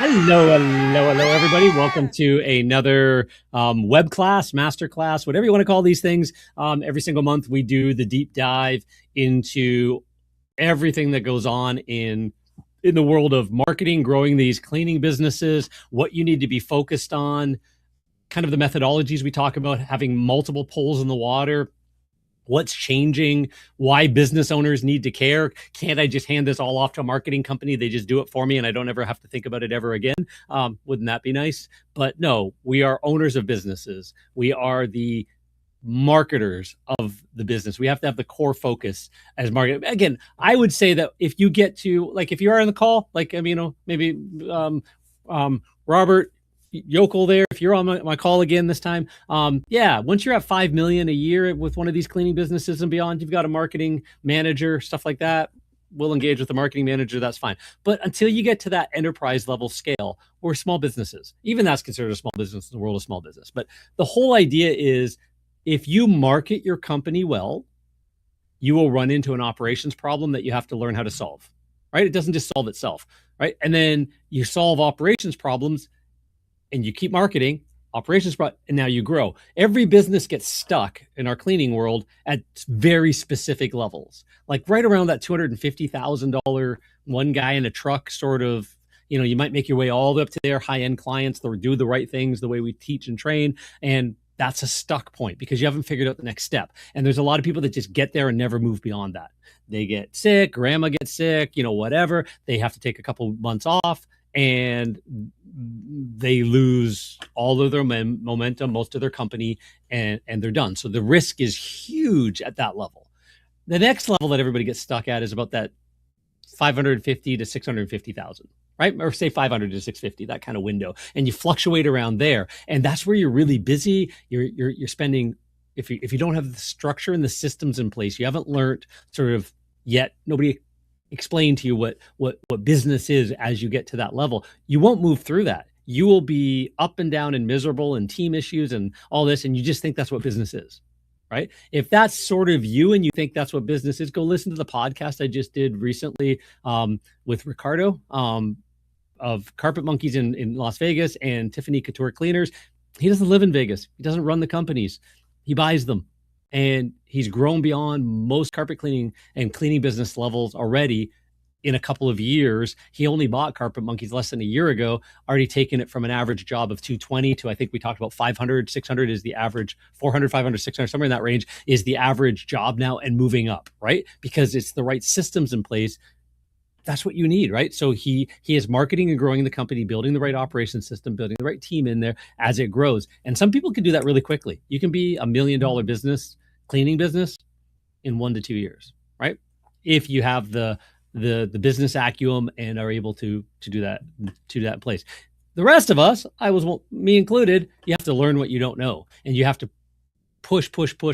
Hello, everybody. Welcome to another web class, master class, whatever you want to call these things. Every single month, we do the deep dive into everything that goes on in the world of marketing, growing these cleaning businesses, what you need to be focused on, kind of the methodologies we talk about, having multiple poles in the water, what's changing, why business owners need to care. Can't I just hand this all off to a marketing company? They just do it for me and I don't ever have to think about it ever again. Wouldn't that be nice? But no, we are owners of businesses. We are the marketers of the business. We have to have the core focus as market. Again, I would say that if you get to, like, if you are on the call, like, maybe Robert Yokel there, if you're on my call again this time, once you're at 5 million a year with one of these cleaning businesses and beyond, you've got a marketing manager, stuff like that. We'll engage with the marketing manager. That's fine. But until you get to that enterprise level scale, we're small businesses. Even that's considered a small business in the world of small business. But the whole idea is, if you market your company well, you will run into an operations problem that you have to learn how to solve, right? It doesn't just solve itself, right? And then you solve operations problems and you keep marketing operations, and now you grow. Every business gets stuck in our cleaning world at very specific levels, like right around that $250,000 one guy in a truck sort of. You might make your way all the way up to their high-end clients that do the right things the way we teach and train, and that's a stuck point because you haven't figured out the next step. And there's a lot of people that just get there and never move beyond that. They get sick, grandma gets sick, whatever. They have to take a couple months off and they lose all of their momentum, most of their company, and they're done. So the risk is huge at that level. The next level that everybody gets stuck at is about that 550 to 650,000. Right? Or say 500 to 650, that kind of window. And you fluctuate around there. And that's where you're really busy. You're spending, if you don't have the structure and the systems in place, you haven't learned sort of yet, nobody explained to you what business is as you get to that level, you won't move through that. You will be up and down and miserable and team issues and all this, and you just think that's what business is. Right? If that's sort of you and you think that's what business is, go listen to the podcast I just did recently with Ricardo of Carpet Monkeys in Las Vegas and Tiffany Couture Cleaners. He doesn't live in Vegas. He doesn't run the companies. He buys them. And he's grown beyond most carpet cleaning and cleaning business levels already in a couple of years. He only bought Carpet Monkeys less than a year ago, already taken it from an average job of 220 to, I think we talked about 500, 600 is the average, 400, 500, 600, somewhere in that range is the average job now, and moving up, right? Because it's the right systems in place. That's what you need, right? So he is marketing and growing the company, building the right operation system, building the right team in there as it grows. And some people can do that really quickly. You can be $1 million business, cleaning business, in 1 to 2 years, right? If you have the business acumen and are able to do that place. The rest of us, me included, you have to learn what you don't know, and you have to push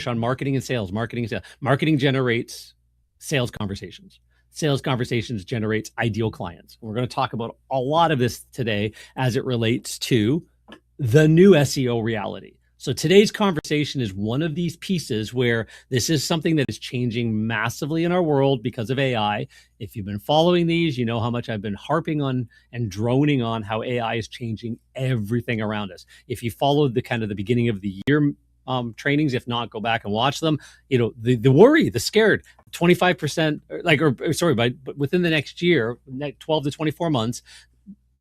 on marketing and sales. Marketing generates sales conversations. Sales conversations generates ideal clients. We're going to talk about a lot of this today as it relates to the new SEO reality. So today's conversation is one of these pieces where this is something that is changing massively in our world because of AI. If you've been following these, you know how much I've been harping on and droning on how AI is changing everything around us. If you followed the kind of the beginning of the year trainings, if not, go back and watch them. The worry, the scared, 25%, but within the next year, 12 to 24 months,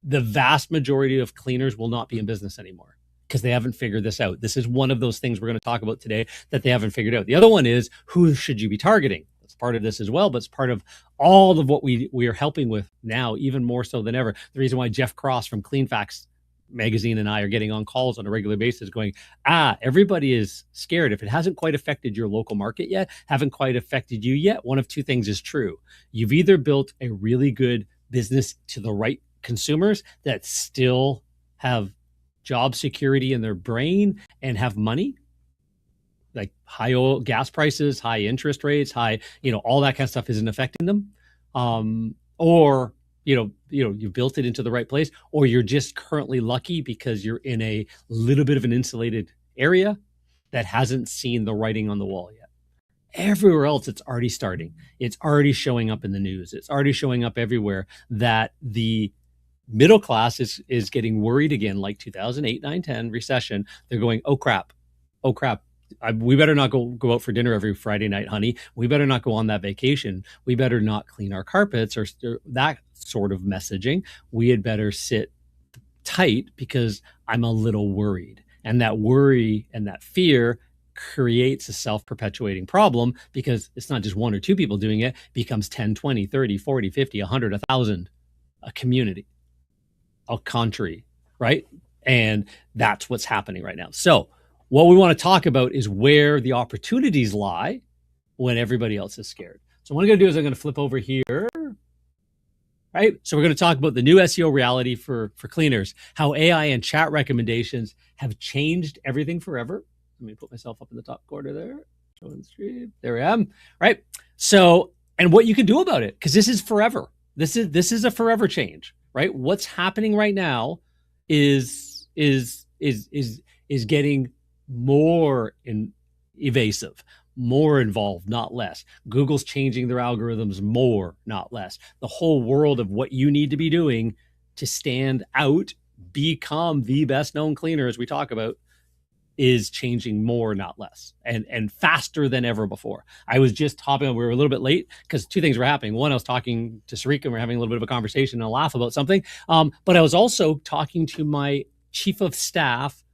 the vast majority of cleaners will not be in business anymore, because they haven't figured this out. This is one of those things we're going to talk about today that they haven't figured out. The other one is, who should you be targeting? That's part of this as well, but it's part of all of what we are helping with now, even more so than ever. The reason why Jeff Cross from CleanFacts magazine and I are getting on calls on a regular basis going, everybody is scared. If it hasn't quite affected your local market yet, haven't quite affected you yet, one of two things is true. You've either built a really good business to the right consumers that still have job security in their brain and have money, like high oil, gas prices, high interest rates, high, all that kind of stuff isn't affecting them. Or you built it into the right place, or you're just currently lucky because you're in a little bit of an insulated area that hasn't seen the writing on the wall yet. Everywhere else, it's already starting. It's already showing up in the news. It's already showing up everywhere that the Middle class is getting worried again, like 2008, 9, 10 recession. They're going, oh crap, oh crap. We better not go out for dinner every Friday night, honey. We better not go on that vacation. We better not clean our carpets, or that sort of messaging. We had better sit tight because I'm a little worried. And that worry and that fear creates a self-perpetuating problem, because it's not just one or two people doing it. It becomes 10, 20, 30, 40, 50, 100, 1,000, a community, a country, right? And that's what's happening right now. So what we want to talk about is where the opportunities lie when everybody else is scared. So what I'm going to do is I'm going to flip over here. Right? So we're going to talk about the new SEO reality for cleaners, how AI and chat recommendations have changed everything forever. Let me put myself up in the top corner there. There I am. Right? So, and what you can do about it, because this is forever. This is a forever change, right? What's happening right now is getting more evasive, more involved, not less. Google's changing their algorithms more, not less. The whole world of what you need to be doing to stand out, become the best known cleaner, as we talk about, is changing more, not less, and faster than ever before. I was just hopping on, we were a little bit late because two things were happening. One, I was talking to Sarika and we we're having a little bit of a conversation and a laugh about something. But I was also talking to my chief of staff,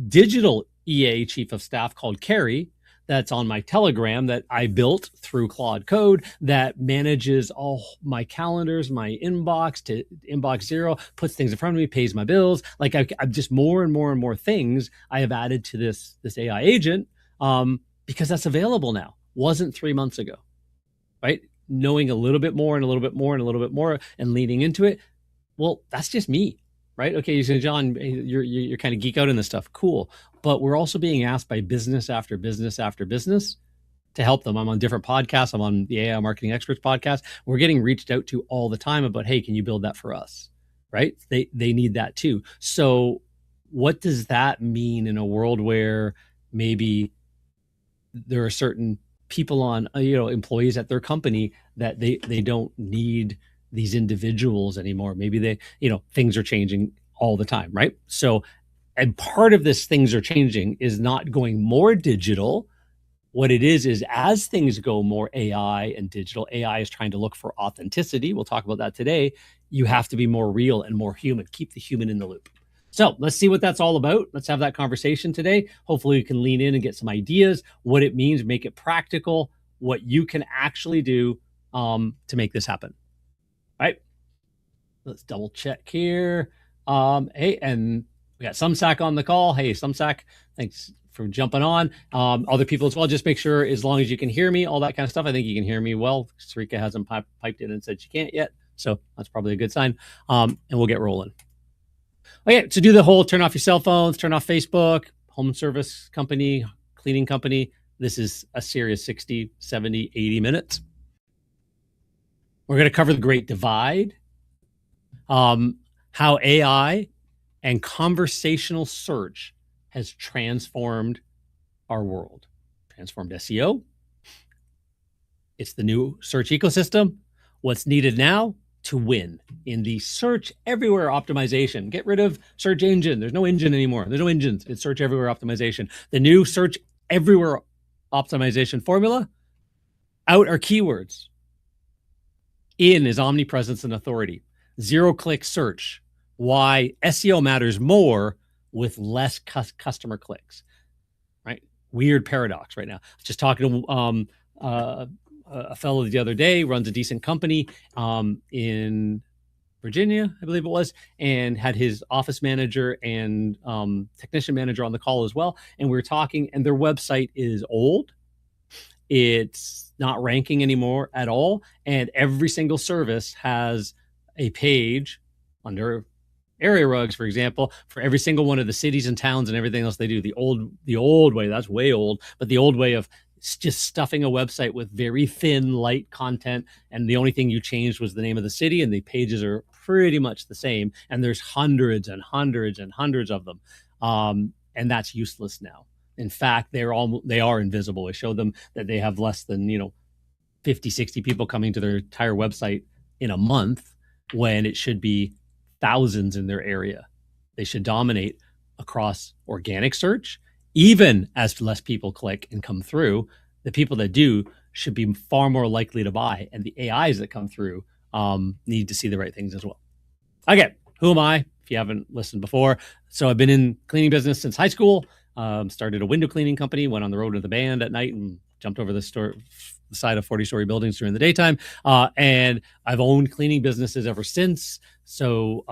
digital EA chief of staff called Carrie, that's on my Telegram that I built through Claude Code, that manages all my calendars, my inbox to inbox zero, puts things in front of me, pays my bills. Like I've just more and more and more things I have added to this AI agent, because that's available now. Wasn't 3 months ago, right? Knowing a little bit more and a little bit more and a little bit more and leaning into it. Well, that's just me. Right? Okay, you say, John, you're kind of geek out in this stuff. Cool. But we're also being asked by business after business after business to help them. I'm on different podcasts. I'm on the AI Marketing Experts podcast. We're getting reached out to all the time about, hey, can you build that for us? Right? They need that too. So what does that mean in a world where maybe there are certain people on, employees at their company that they don't need these individuals anymore? Maybe they, things are changing all the time, right? So, and part of this things are changing is not going more digital. What it is as things go more AI and digital, AI is trying to look for authenticity. We'll talk about that today. You have to be more real and more human. Keep the human in the loop. So let's see what that's all about. Let's have that conversation today. Hopefully you can lean in and get some ideas, what it means, make it practical, what you can actually do to make this happen. Right? Let's double check here. Hey, and we got Sumsack on the call. Hey, Sumsack, thanks for jumping on. Other people as well. Just make sure, as long as you can hear me, all that kind of stuff. I think you can hear me well. Sarika hasn't piped in and said she can't yet, so that's probably a good sign. And we'll get rolling. Okay, so do the whole turn off your cell phones, turn off Facebook, home service company, cleaning company. This is a serious 60, 70, 80 minutes. We're going to cover the Great Divide, how AI and conversational search has transformed our world, transformed SEO. It's the new search ecosystem. What's needed now to win in the search everywhere optimization? Get rid of search engine. There's no engine anymore. There's no engines. It's search everywhere optimization. The new search everywhere optimization formula, out are keywords. In is omnipresence and authority. Zero-click search. Why SEO matters more with less customer clicks, right? Weird paradox right now. Just talking to a fellow the other day, runs a decent company in Virginia, I believe it was, and had his office manager and technician manager on the call as well. And we were talking, and their website is old. It's not ranking anymore at all. And every single service has a page under area rugs, for example, for every single one of the cities and towns and everything else they do. The old way, that's way old, but the old way of just stuffing a website with very thin, light content. And the only thing you changed was the name of the city, and the pages are pretty much the same. And there's hundreds and hundreds and hundreds of them. And that's useless now. In fact, they are invisible. I showed them that they have less than, 50, 60 people coming to their entire website in a month. when it should be thousands in their area. They should dominate across organic search. Even as less people click and come through, the people that do should be far more likely to buy, and the AIs that come through need to see the right things as well. Okay, who am I? If you haven't listened before, so I've been in cleaning business since high school. Started a window cleaning company, went on the road with the band at night, and jumped over the side of 40-story buildings during the daytime. And I've owned cleaning businesses ever since. So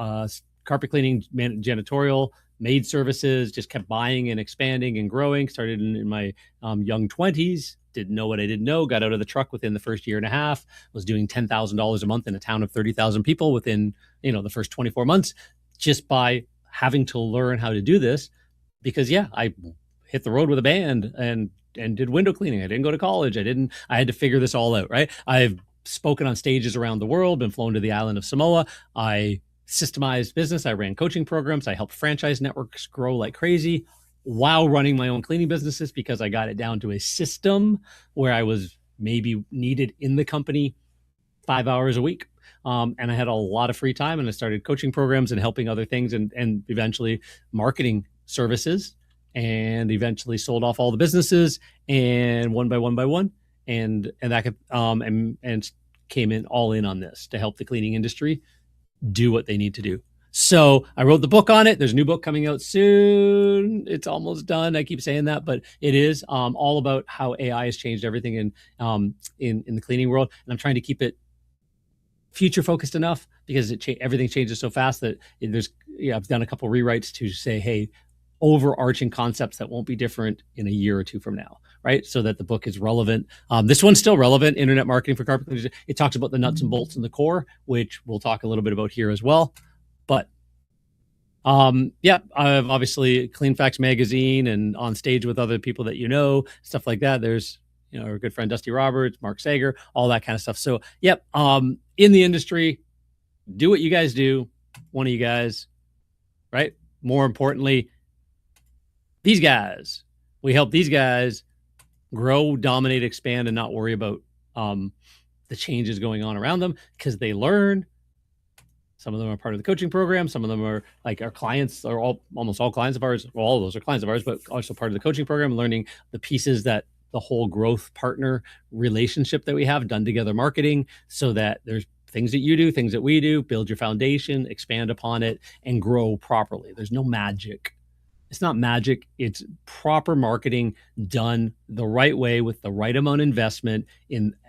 carpet cleaning, janitorial, maid services, just kept buying and expanding and growing. Started in my young 20s. Didn't know what I didn't know. Got out of the truck within the first year and a half. Was doing $10,000 a month in a town of 30,000 people within the first 24 months, just by having to learn how to do this. Because I hit the road with a band and did window cleaning. I didn't go to college. I had to figure this all out, right? I've spoken on stages around the world, been flown to the island of Samoa. I systemized business. I ran coaching programs. I helped franchise networks grow like crazy while running my own cleaning businesses, because I got it down to a system where I was maybe needed in the company 5 hours a week. And I had a lot of free time, and I started coaching programs and helping other things, and eventually marketing services, and eventually sold off all the businesses, and one by one, and that could, and came in all in on this to help the cleaning industry do what they need to do. So I wrote the book on it. There's a new book coming out soon. It's almost done. I keep saying that, but it is all about how AI has changed everything in the cleaning world. And I'm trying to keep it future focused enough, because everything changes so fast that I've done a couple rewrites to say, hey, overarching concepts that won't be different in a year or two from now, right? So that the book is relevant. This one's still relevant, Internet Marketing for Carpet Cleaners. It talks about the nuts and bolts and the core, which we'll talk a little bit about here as well. But I've obviously Clean Facts Magazine and on stage with other people that stuff like that. There's our good friend Dusty Roberts, Mark Sager, all that kind of stuff. So in the industry, do what you guys do. One of you guys, right? More importantly, these guys, we help these guys grow, dominate, expand, and not worry about the changes going on around them, because they learn. Some of them are part of the coaching program. Some of them are like our clients, or almost all clients of ours. Well, all of those are clients of ours, but also part of the coaching program, learning the pieces that the whole growth partner relationship that we have, done together marketing, so that there's things that you do, things that we do, build your foundation, expand upon it, and grow properly. There's no magic. It's not magic. It's proper marketing done the right way with the right amount of investment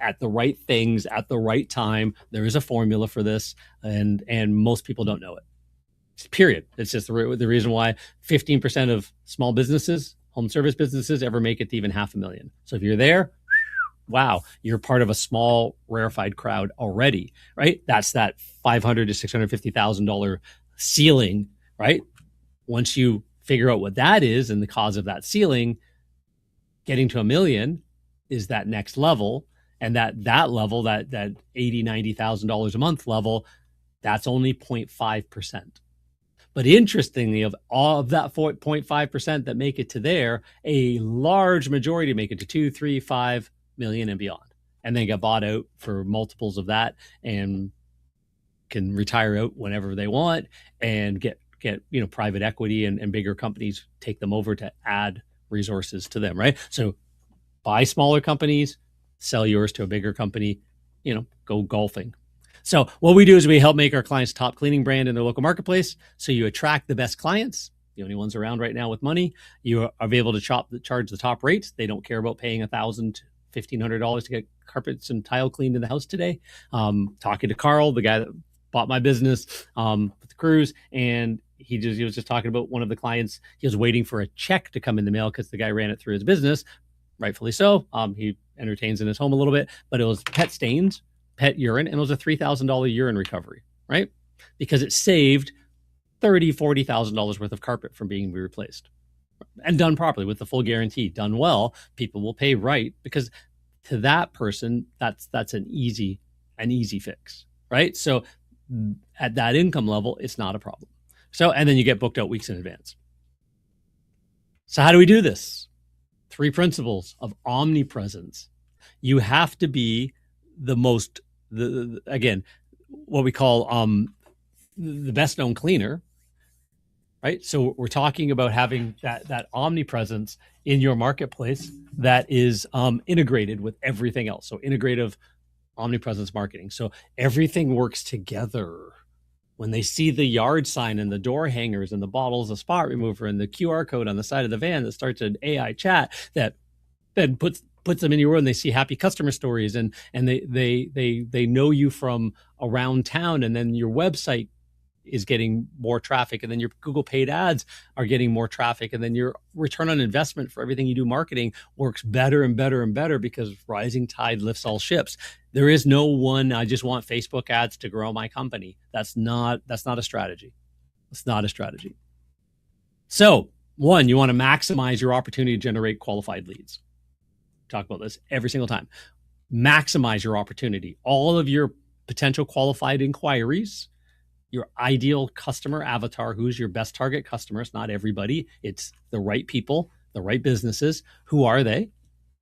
at the right things at the right time. There is a formula for this, and most people don't know it. Period. It's just the reason why 15% of small businesses, home service businesses, ever make it to even $500,000. So if you're there, wow, you're part of a small rarefied crowd already, right? That's that $500,000 to $650,000 ceiling, right? Once you figure out what that is and the cause of that ceiling, getting to $1 million is that next level. And that level, that $80,000, $90,000 a month level, that's only 0.5%. But interestingly, of all of that 0.5% that make it to there, a large majority make it to 2, 3, 5 million and beyond, and then get bought out for multiples of that, and can retire out whenever they want, and get private equity and bigger companies take them over to add resources to them, right? So buy smaller companies, sell yours to a bigger company, go golfing. So what we do is we help make our clients top cleaning brand in their local marketplace. So you attract the best clients, the only ones around right now with money. You are able to charge the top rates. They don't care about paying $1,000 to $1,500 to get carpets and tile cleaned in the house today. Talking to Carl, the guy that bought my business with the cruise, and he was just talking about one of the clients. He was waiting for a check to come in the mail because the guy ran it through his business, rightfully so. He entertains in his home a little bit, but it was pet stains, pet urine, and it was a $3,000 urine recovery, right? Because it saved $30,000, $40,000 worth of carpet from being replaced, and done properly with the full guarantee. Done well, people will pay right, because to that person, that's an easy fix, right? So at that income level, it's not a problem. So, and then you get booked out weeks in advance. So how do we do this? 3 principles of omnipresence. You have to be again, what we call the best known cleaner, right? So we're talking about having that omnipresence in your marketplace that is integrated with everything else. So integrative omnipresence marketing. So everything works together. When they see the yard sign and the door hangers and the bottles of spot remover and the QR code on the side of the van that starts an AI chat that then puts them in your world, and they see happy customer stories, and they know you from around town, and then your website is getting more traffic, and then your Google paid ads are getting more traffic, and then your return on investment for everything you do marketing works better and better and better, because rising tide lifts all ships. There is no one, I just want Facebook ads to grow my company. That's not a strategy. It's not a strategy. So one, you want to maximize your opportunity to generate qualified leads. Talk about this every single time. Maximize your opportunity. All of your potential qualified inquiries, your ideal customer avatar, who's your best target customers, not everybody. It's the right people, the right businesses. Who are they?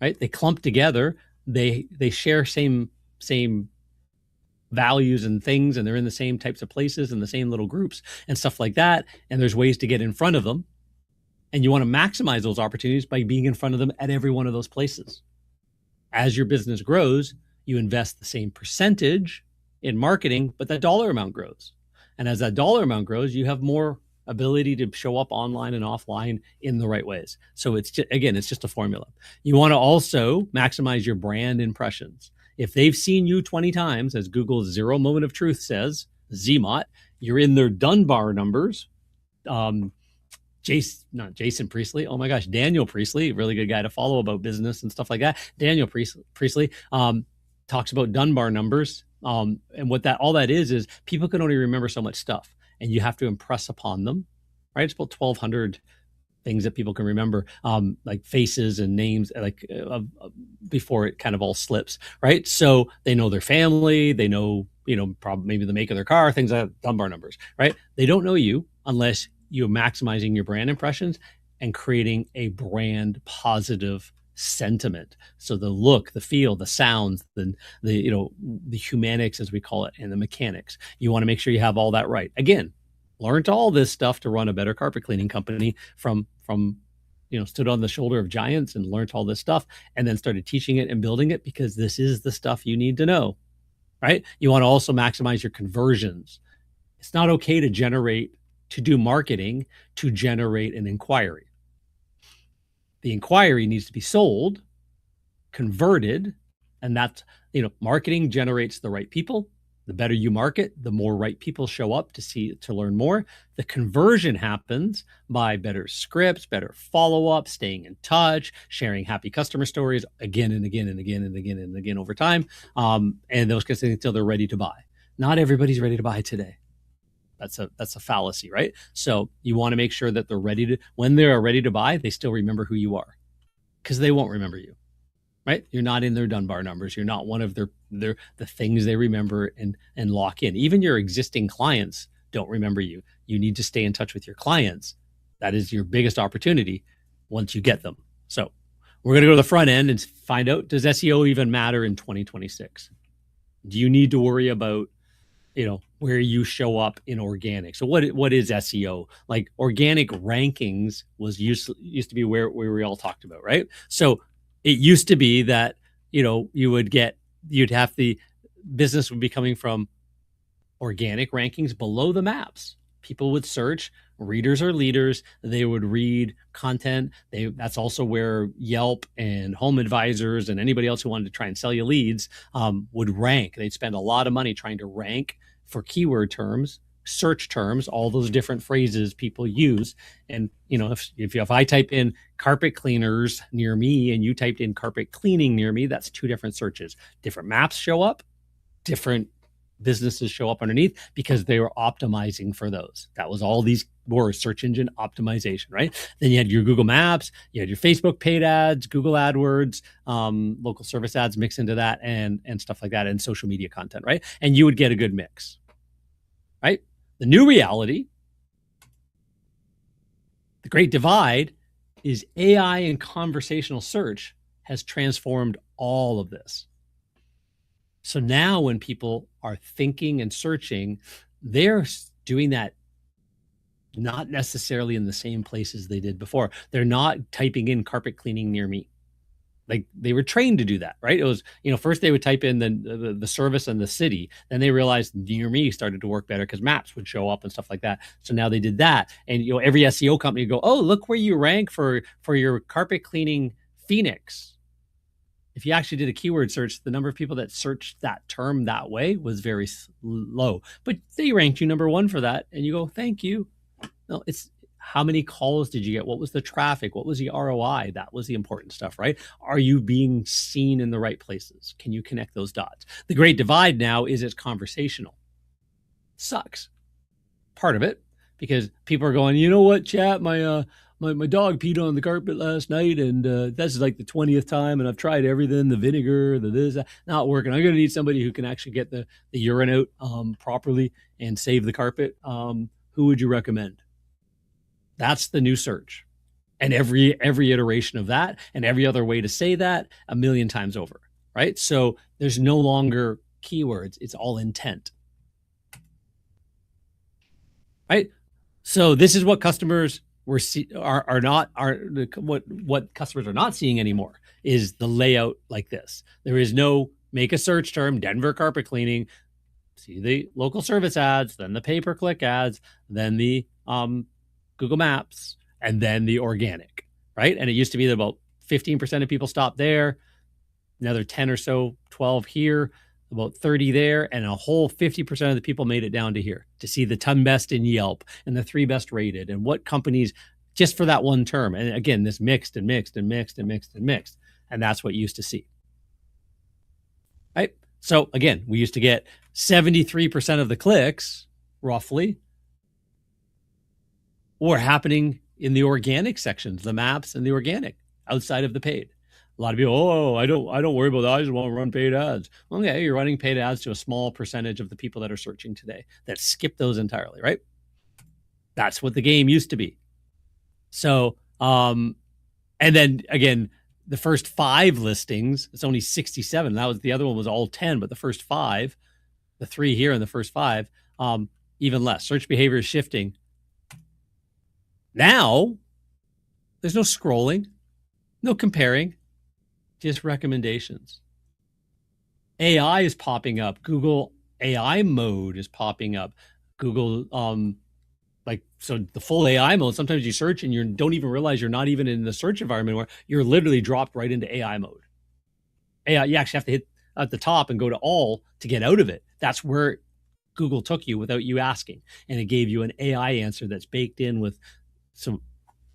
Right? They clump together. They share same values and things, and they're in the same types of places and the same little groups and stuff like that. And there's ways to get in front of them. And you want to maximize those opportunities by being in front of them at every one of those places. As your business grows, you invest the same percentage in marketing, but that dollar amount grows. And as that dollar amount grows, you have more ability to show up online and offline in the right ways. So it's just, again, it's just a formula. You want to also maximize your brand impressions. If they've seen you 20 times, as Google's Zero Moment of Truth says, ZMOT, you're in their Dunbar numbers. Jason Priestley. Oh my gosh, Daniel Priestley, really good guy to follow about business and stuff like that. Daniel Priestley talks about Dunbar numbers. And what all that is people can only remember so much stuff, and you have to impress upon them, right? It's about 1,200 things that people can remember, like faces and names, like before it kind of all slips, right? So they know their family, they know, probably maybe the make of their car, things like that, Dunbar numbers, right? They don't know you unless you're maximizing your brand impressions and creating a brand positive sentiment. So the look, the feel, the sounds, the humanics, as we call it, and the mechanics. You want to make sure you have all that right. Again, learned all this stuff to run a better carpet cleaning company from stood on the shoulder of giants and learned all this stuff, and then started teaching it and building it, because this is the stuff you need to know, right? You want to also maximize your conversions. It's not okay to do marketing to generate an inquiry. The inquiry needs to be sold, converted, and that's, marketing generates the right people. The better you market, the more right people show up to learn more. The conversion happens by better scripts, better follow-up, staying in touch, sharing happy customer stories again and again and again and again and again over time, and those kinds of things until they're ready to buy. Not everybody's ready to buy today. That's a fallacy, right? So you want to make sure that when they're ready to buy, they still remember who you are, because they won't remember you, right? You're not in their Dunbar numbers. You're not one of the things they remember and lock in. Even your existing clients don't remember you. You need to stay in touch with your clients. That is your biggest opportunity once you get them. So we're going to go to the front end and find out, does SEO even matter in 2026? Do you need to worry about where you show up in organic? So what is SEO? Like, organic rankings used to be where we all talked about, right? So it used to be that, the business would be coming from organic rankings below the maps. People would search, readers are leaders. They would read content. That's also where Yelp and Home Advisors and anybody else who wanted to try and sell you leads would rank. They'd spend a lot of money trying to rank for keyword terms, search terms, all those different phrases people use. And if I type in carpet cleaners near me and you typed in carpet cleaning near me, that's two different searches. Different maps show up, different businesses show up underneath, because they were optimizing for those. That was all these words, search engine optimization, right? Then you had your Google Maps, you had your Facebook paid ads, Google AdWords, local service ads mixed into that, and stuff like that, and social media content, right? And you would get a good mix, right? The new reality, the great divide, is AI and conversational search has transformed all of this. So now when people are thinking and searching, they're doing that not necessarily in the same places they did before. They're not typing in carpet cleaning near me. Like they were trained to do that, right? It was, first they would type in the service and the city. Then they realized near me started to work better because maps would show up and stuff like that. So now they did that. And every SEO company would go, oh, look where you rank for your carpet cleaning Phoenix. If you actually did a keyword search, the number of people that searched that term that way was very low. But they ranked you number one for that. And you go, thank you. No, it's how many calls did you get? What was the traffic? What was the ROI? That was the important stuff, right? Are you being seen in the right places? Can you connect those dots? The great divide now is it's conversational. Sucks. Part of it, because people are going, you know what, chat, my dog peed on the carpet last night, and that's like the 20th time, and I've tried everything, the vinegar, the this, not working. I'm going to need somebody who can actually get the urine out properly and save the carpet. Who would you recommend? That's the new search. And every iteration of that and every other way to say that a million times over, right? So there's no longer keywords. It's all intent, right? So this is what customers what customers are not seeing anymore is the layout like this. There is no make a search term, Denver carpet cleaning, see the local service ads, then the pay-per-click ads, then the Google Maps, and then the organic, right? And it used to be that about 15% of people stopped there, another 10 or so, 12 here, about 30 there, and a whole 50% of the people made it down to here to see the 10 best in Yelp and the 3 best rated and what companies just for that one term. And again, this mixed and mixed and mixed and mixed and mixed. And that's what you used to see, right? So again, we used to get 73% of the clicks, roughly, were happening in the organic sections, the maps and the organic, outside of the paid. A lot of people, oh, I don't worry about that. I just want to run paid ads. Well, yeah, you're running paid ads to a small percentage of the people that are searching today that skip those entirely, right? That's what the game used to be. So, and then again, the first 5 listings, it's only 67. That was the other one was all 10, but the first 5, the 3 here and the first 5, even less. Search behavior is shifting. Now, there's no scrolling, no comparing, just recommendations. AI is popping up. Google AI mode is popping up. Google, so the full AI mode, sometimes you search and you don't even realize you're not even in the search environment where you're literally dropped right into AI mode. AI, you actually have to hit at the top and go to all to get out of it. That's where Google took you without you asking. And it gave you an AI answer that's baked in with some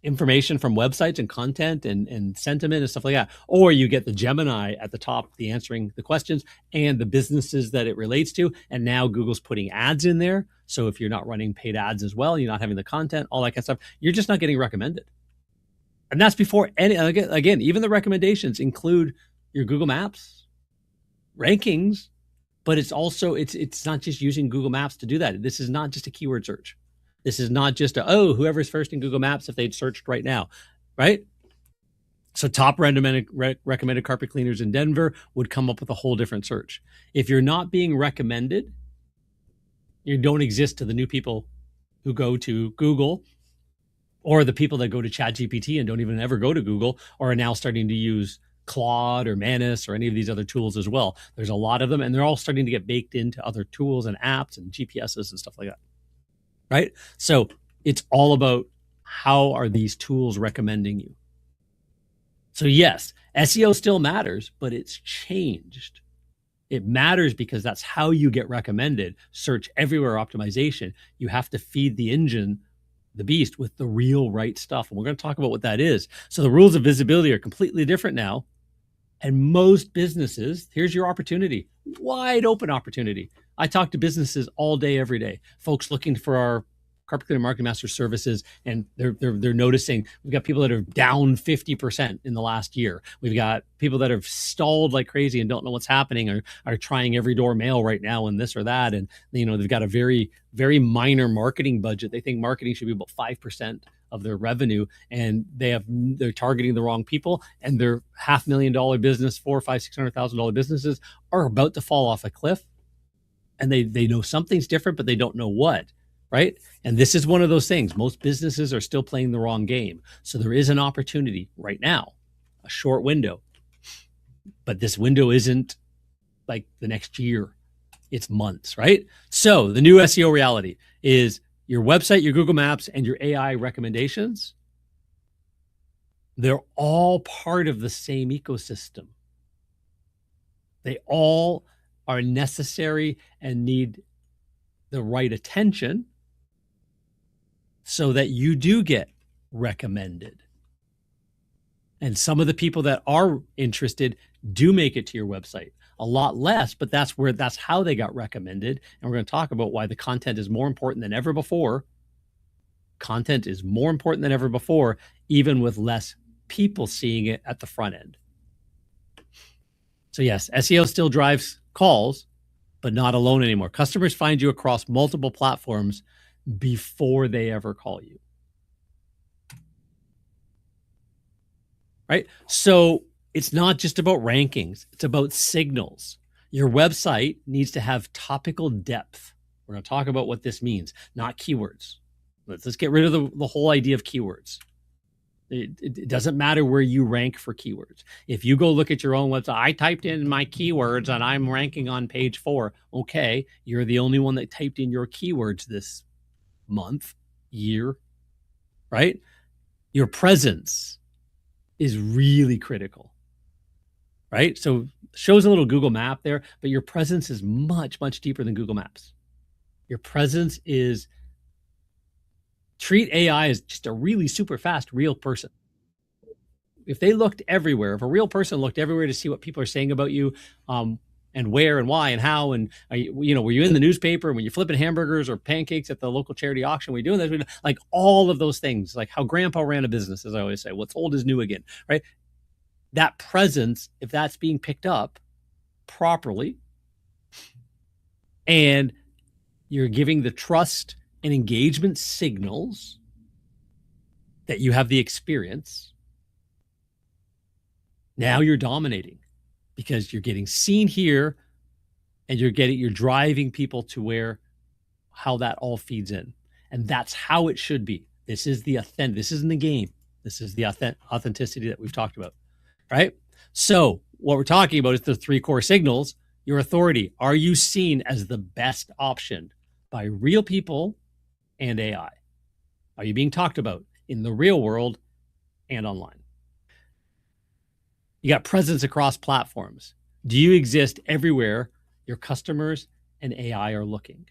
information from websites and content and sentiment and stuff like that. Or you get the Gemini at the top, the answering the questions and the businesses that it relates to. And now Google's putting ads in there. So if you're not running paid ads as well, you're not having the content, all that kind of stuff, you're just not getting recommended. And that's before any, again, even the recommendations include your Google Maps rankings, but it's also, it's not just using Google Maps to do that. This is not just a keyword search. This is not just whoever's first in Google Maps if they'd searched right now, right? So top recommended carpet cleaners in Denver would come up with a whole different search. If you're not being recommended, you don't exist to the new people who go to Google or the people that go to ChatGPT and don't even ever go to Google or are now starting to use Claude or Manus or any of these other tools as well. There's a lot of them and they're all starting to get baked into other tools and apps and GPSs and stuff like that. Right? So it's all about how are these tools recommending you? So yes, SEO still matters, but it's changed. It matters because that's how you get recommended. Search everywhere optimization. You have to feed the engine, the beast, with the real right stuff. And we're going to talk about what that is. So the rules of visibility are completely different now. And most businesses, here's your opportunity, wide open opportunity. I talk to businesses all day, every day, folks looking for our Carpet Cleaner Marketing Master services, and they're noticing we've got people that are down 50% in the last year. We've got people that have stalled like crazy and don't know what's happening, or are trying every door mail right now and this or that, and they've got a very, very minor marketing budget. They think marketing should be about 5% of their revenue, and they're targeting the wrong people, and their $500,000 business, $400,000, $500,000, $600,000 businesses are about to fall off a cliff, and they know something's different, but they don't know what, right? And this is one of those things. Most businesses are still playing the wrong game. So there is an opportunity right now, a short window, but this window isn't like the next year. It's months, right? So the new SEO reality is your website, your Google Maps, and your AI recommendations. They're all part of the same ecosystem. They all are necessary and need the right attention so that you do get recommended. And some of the people that are interested do make it to your website. A lot less, but that's how they got recommended. And we're going to talk about why the content is more important than ever before. Content is more important than ever before, even with less people seeing it at the front end. So yes, SEO still drives calls, but not alone anymore. Customers find you across multiple platforms before they ever call you. Right? So it's not just about rankings. It's about signals. Your website needs to have topical depth. We're going to talk about what this means, not keywords. Let's get rid of the whole idea of keywords. It doesn't matter where you rank for keywords. If you go look at your own website, I typed in my keywords and I'm ranking on page 4. Okay, you're the only one that typed in your keywords this month, year, right? Your presence is really critical, right? So shows a little Google map there, but your presence is much, much deeper than Google Maps. Your presence is, treat AI as just a really super fast real person. If they looked everywhere, if a real person looked everywhere to see what people are saying about you, and where and why and how, and were you in the newspaper, and when you're flipping hamburgers or pancakes at the local charity auction, we're doing this, like all of those things, like how grandpa ran a business, as I always say, what's old is new again, right? That presence, if that's being picked up properly, and you're giving the trust and engagement signals that you have the experience, now you're dominating, because you're getting seen here, and you're driving people to how that all feeds in. And that's how it should be. This is the authentic, this isn't the game. This is the authenticity that we've talked about, right? So what we're talking about is the 3 core signals. Your authority. Are you seen as the best option by real people and AI? Are you being talked about in the real world and online? You got presence across platforms. Do you exist everywhere your customers and AI are looking?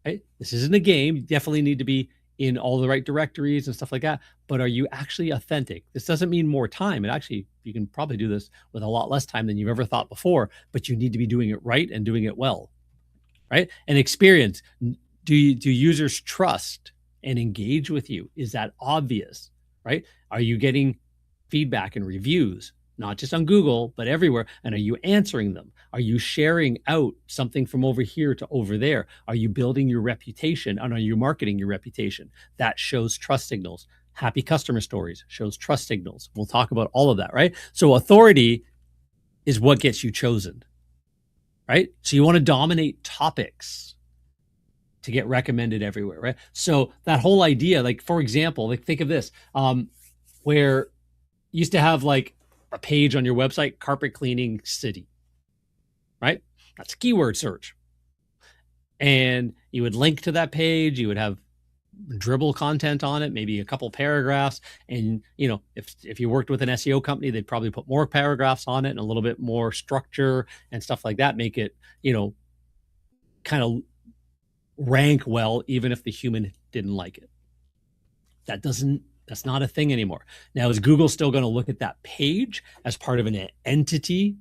Right? This isn't a game. You definitely need to be in all the right directories and stuff like that. But are you actually authentic? This doesn't mean more time. It actually, you can probably do this with a lot less time than you've ever thought before, but you need to be doing it right and doing it well, right? And experience. Do users trust and engage with you? Is that obvious, right? Are you getting feedback and reviews, not just on Google, but everywhere? And are you answering them? Are you sharing out something from over here to over there? Are you building your reputation, and are you marketing your reputation? That shows trust signals. Happy customer stories shows trust signals. We'll talk about all of that, right? So authority is what gets you chosen, right? So you want to dominate topics to get recommended everywhere, right? So that whole idea, like, for example, like, think of this, where you used to have like a page on your website, carpet cleaning city, right? That's a keyword search. And you would link to that page. You would have dribble content on it, maybe a couple paragraphs. And, if you worked with an SEO company, they'd probably put more paragraphs on it and a little bit more structure and stuff like that, make it, kind of rank well, even if the human didn't like it. That's not a thing anymore. Now, is Google still going to look at that page as part of an entity?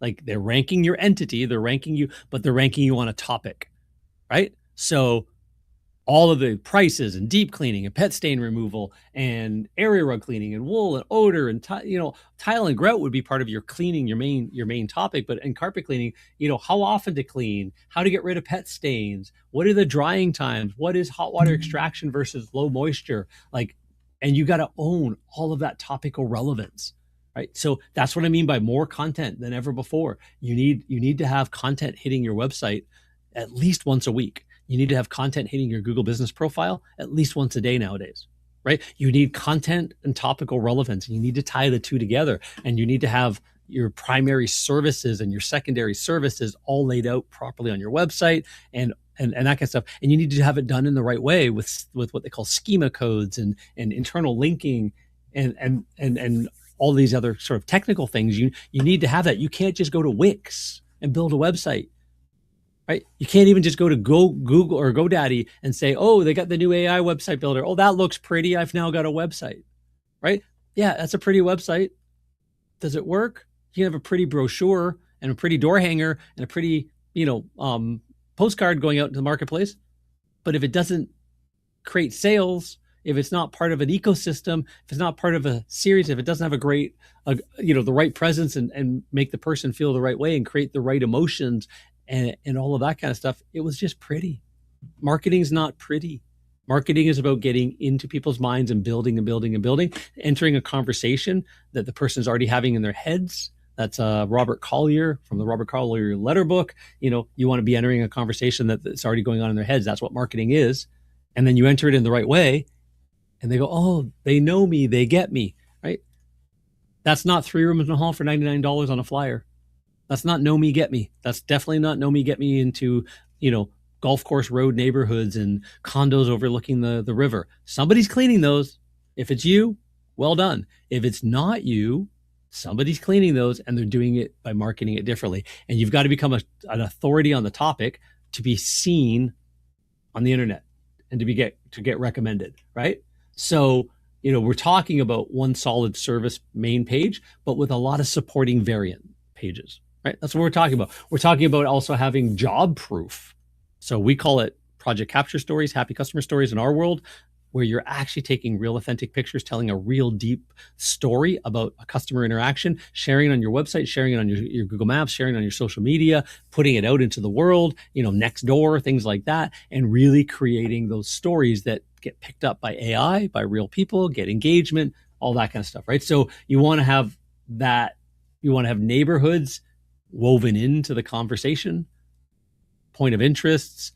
Like, they're ranking your entity, they're ranking you, but they're ranking you on a topic, right? So all of the prices and deep cleaning and pet stain removal and area rug cleaning and wool and odor and tile and grout would be part of your cleaning, your main topic. But in carpet cleaning, how often to clean, how to get rid of pet stains, what are the drying times, what is hot water extraction versus low moisture, and you got to own all of that topical relevance. Right. So that's what I mean by more content than ever before. You need to have content hitting your website at least once a week. You need to have content hitting your Google business profile at least once a day nowadays, right? You need content and topical relevance, and you need to tie the two together. And you need to have your primary services and your secondary services all laid out properly on your website and that kind of stuff. And you need to have it done in the right way with what they call schema codes and internal linking and all these other sort of technical things. You need to have that. You can't just go to Wix and build a website, right? You can't even just go to Google or GoDaddy and say, oh, they got the new AI website builder. Oh, that looks pretty. I've now got a website, right? Yeah, that's a pretty website. Does it work? You can have a pretty brochure and a pretty door hanger and a pretty, postcard going out into the marketplace. But if it doesn't create sales, if it's not part of an ecosystem, if it's not part of a series, if it doesn't have a great, the right presence and make the person feel the right way and create the right emotions and all of that kind of stuff, it was just pretty. Marketing's not pretty. Marketing is about getting into people's minds and building and building and building, entering a conversation that the person's already having in their heads. That's Robert Collier from the Robert Collier letter book. You want to be entering a conversation that's already going on in their heads. That's what marketing is. And then you enter it in the right way. And they go, oh, they know me, they get me, right? That's not 3 rooms in a hall for $99 on a flyer. That's not know me, get me. That's definitely not know me, get me into, golf course road neighborhoods and condos overlooking the river. Somebody's cleaning those. If it's you, well done. If it's not you, somebody's cleaning those and they're doing it by marketing it differently. And you've got to become an authority on the topic to be seen on the internet and to get recommended, right? So, we're talking about one solid service main page, but with a lot of supporting variant pages, right? That's what we're talking about. We're talking about also having job proof. So we call it project capture stories, happy customer stories in our world, where you're actually taking real authentic pictures, telling a real deep story about a customer interaction, sharing it on your website, sharing it on your Google Maps, sharing it on your social media, putting it out into the world, next door, things like that, and really creating those stories that get picked up by AI, by real people, get engagement, all that kind of stuff, right? So you want to have that, you want to have neighborhoods woven into the conversation, point of interests,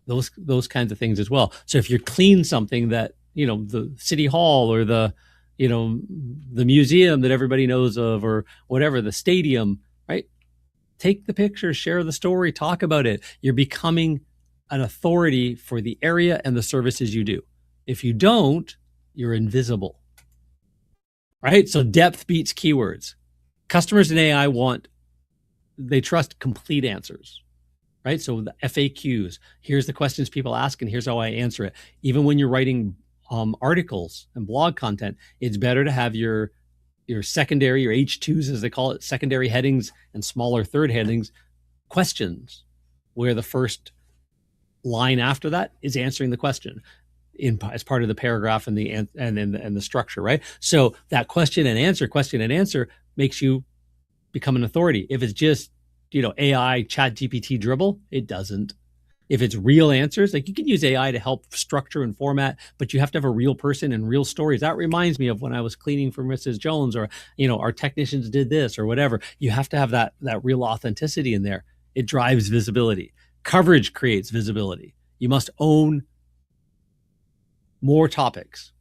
those kinds of things as well. So if you clean something that, the city hall or the museum that everybody knows of or whatever, the stadium, right? Take the picture, share the story, talk about it. You're becoming an authority for the area and the services you do. If you don't, you're invisible, right? So depth beats keywords. Customers in AI they trust complete answers. Right? So the FAQs, here's the questions people ask and here's how I answer it. Even when you're writing articles and blog content, it's better to have your secondary, your H2s as they call it, secondary headings and smaller third headings, questions, where the first line after that is answering the question as part of the paragraph and the structure, right? So that question and answer makes you become an authority. If it's just AI chat GPT dribble, it doesn't. If it's real answers, you can use AI to help structure and format, but you have to have a real person and real stories. That reminds me of when I was cleaning for Mrs. Jones, or, our technicians did this or whatever. You have to have that real authenticity in there. It drives visibility. Coverage creates visibility. You must own more topics.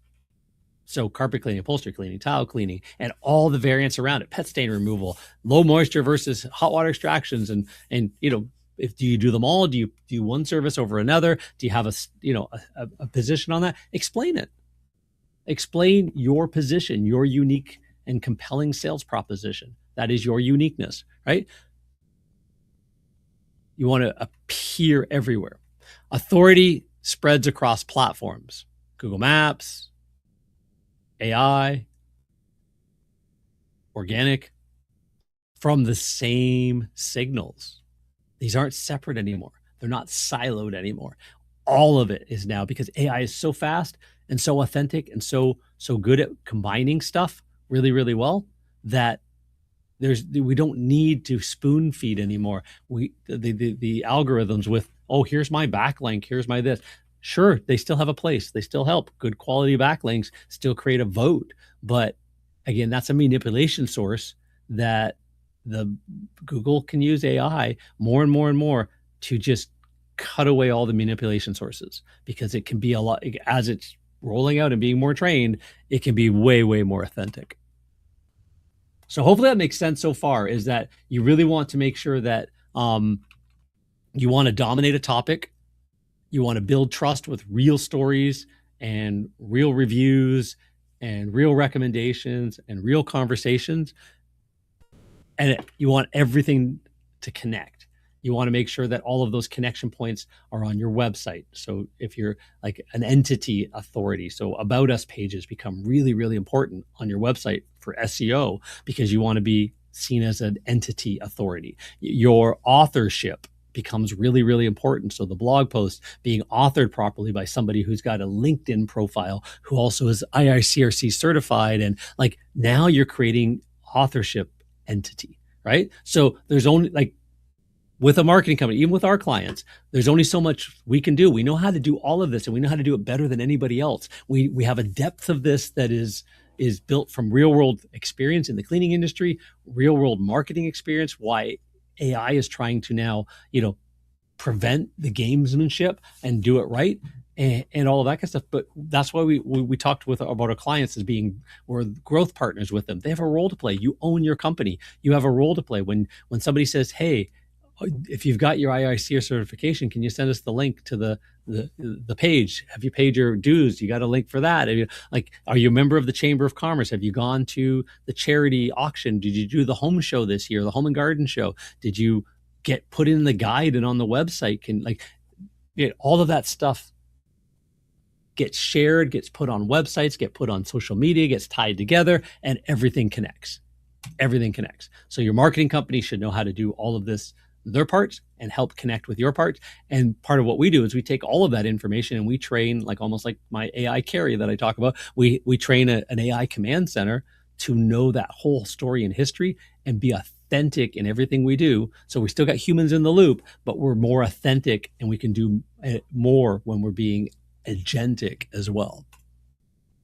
So carpet cleaning, upholstery cleaning, tile cleaning, and all the variants around it, pet stain removal, low moisture versus hot water extractions. And if do you do them all? Do you do one service over another? Do you have a position on that? Explain it. Explain your position, your unique and compelling sales proposition. That is your uniqueness, right? You want to appear everywhere. Authority spreads across platforms, Google Maps, AI, organic, from the same signals. These aren't separate anymore. They're not siloed anymore. all of it is now, because AI is so fast and so authentic and so good at combining stuff really, really well, that we don't need to spoon feed anymore. The algorithms with, oh, here's my backlink, here's my this. Sure, they still have a place. They still help. Good quality backlinks still create a vote. But again, that's a manipulation source that the Google can use AI more and more and more to just cut away all the manipulation sources, because it can be a lot, as it's rolling out and being more trained, it can be way, way more authentic. So hopefully that makes sense so far, is that you really want to make sure that you want to dominate a topic. You want to build trust with real stories and real reviews and real recommendations and real conversations. And you want everything to connect. You want to make sure that all of those connection points are on your website. So if you're like an entity authority, so about us pages become really, really important on your website for SEO, because you want to be seen as an entity authority. Your authorship becomes really, really important. So the blog post being authored properly by somebody who's got a LinkedIn profile, who also is IICRC certified. And like, now you're creating authorship entity, right? So there's only, like, with a marketing company, even with our clients, there's only so much we can do. We know how to do all of this, and we know how to do it better than anybody else. We have a depth of this that is built from real world experience in the cleaning industry, real world marketing experience. Why AI is trying to now, prevent the gamesmanship and do it right, and all of that kind of stuff. But that's why we talked about our clients as being, we're growth partners with them. They have a role to play. You own your company. You have a role to play. When somebody says, hey, if you've got your IICR certification, can you send us the link to the page? Have you paid your dues? You got a link for that? Are you a member of the Chamber of Commerce? Have you gone to the charity auction? Did you do the home show this year, the home and garden show? Did you get put in the guide and on the website? All of that stuff gets shared, gets put on websites, get put on social media, gets tied together, and everything connects. Everything connects. So your marketing company should know how to do all of this, their parts, and help connect with your parts. And part of what we do is we take all of that information and we train, like almost like my AI carry that I talk about. We train an AI command center to know that whole story and history and be authentic in everything we do. So we still got humans in the loop, but we're more authentic, and we can do more when we're being agentic as well.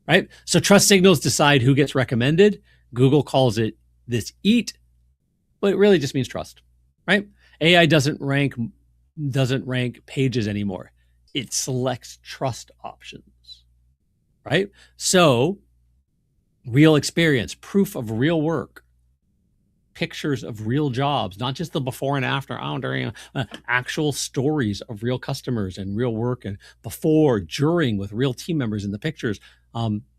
Right? So trust signals decide who gets recommended. Google calls it this EAT, but it really just means trust, right? AI doesn't rank pages anymore. It selects trust options, right? So real experience, proof of real work, pictures of real jobs, not just the before and after, actual stories of real customers and real work, and before, during, with real team members in the pictures.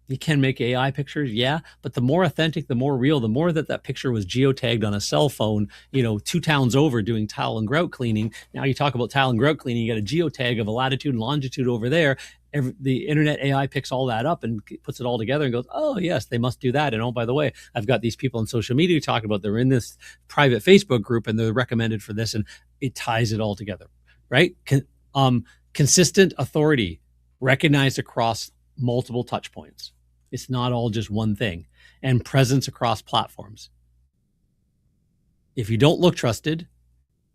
You can make AI pictures, yeah, but the more authentic, the more real, the more that picture was geotagged on a cell phone, 2 towns over doing tile and grout cleaning. Now you talk about tile and grout cleaning, you got a geotag of a latitude and longitude over there. The internet AI picks all that up and puts it all together and goes, oh, yes, they must do that. And oh, by the way, I've got these people on social media talking about, they're in this private Facebook group and they're recommended for this, and it ties it all together, right? Consistent authority recognized across multiple touch points. It's not all just one thing. And presence across platforms. If you don't look trusted,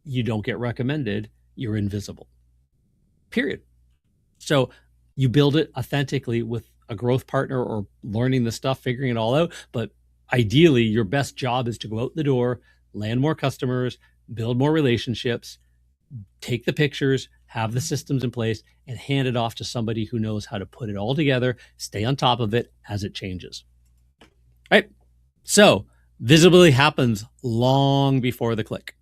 you don't get recommended, you're invisible. Period. So you build it authentically with a growth partner, or learning the stuff, figuring it all out. But ideally, your best job is to go out the door, land more customers, build more relationships, take the pictures, have the systems in place, and hand it off to somebody who knows how to put it all together, stay on top of it as it changes. Right? So visibility happens long before the click.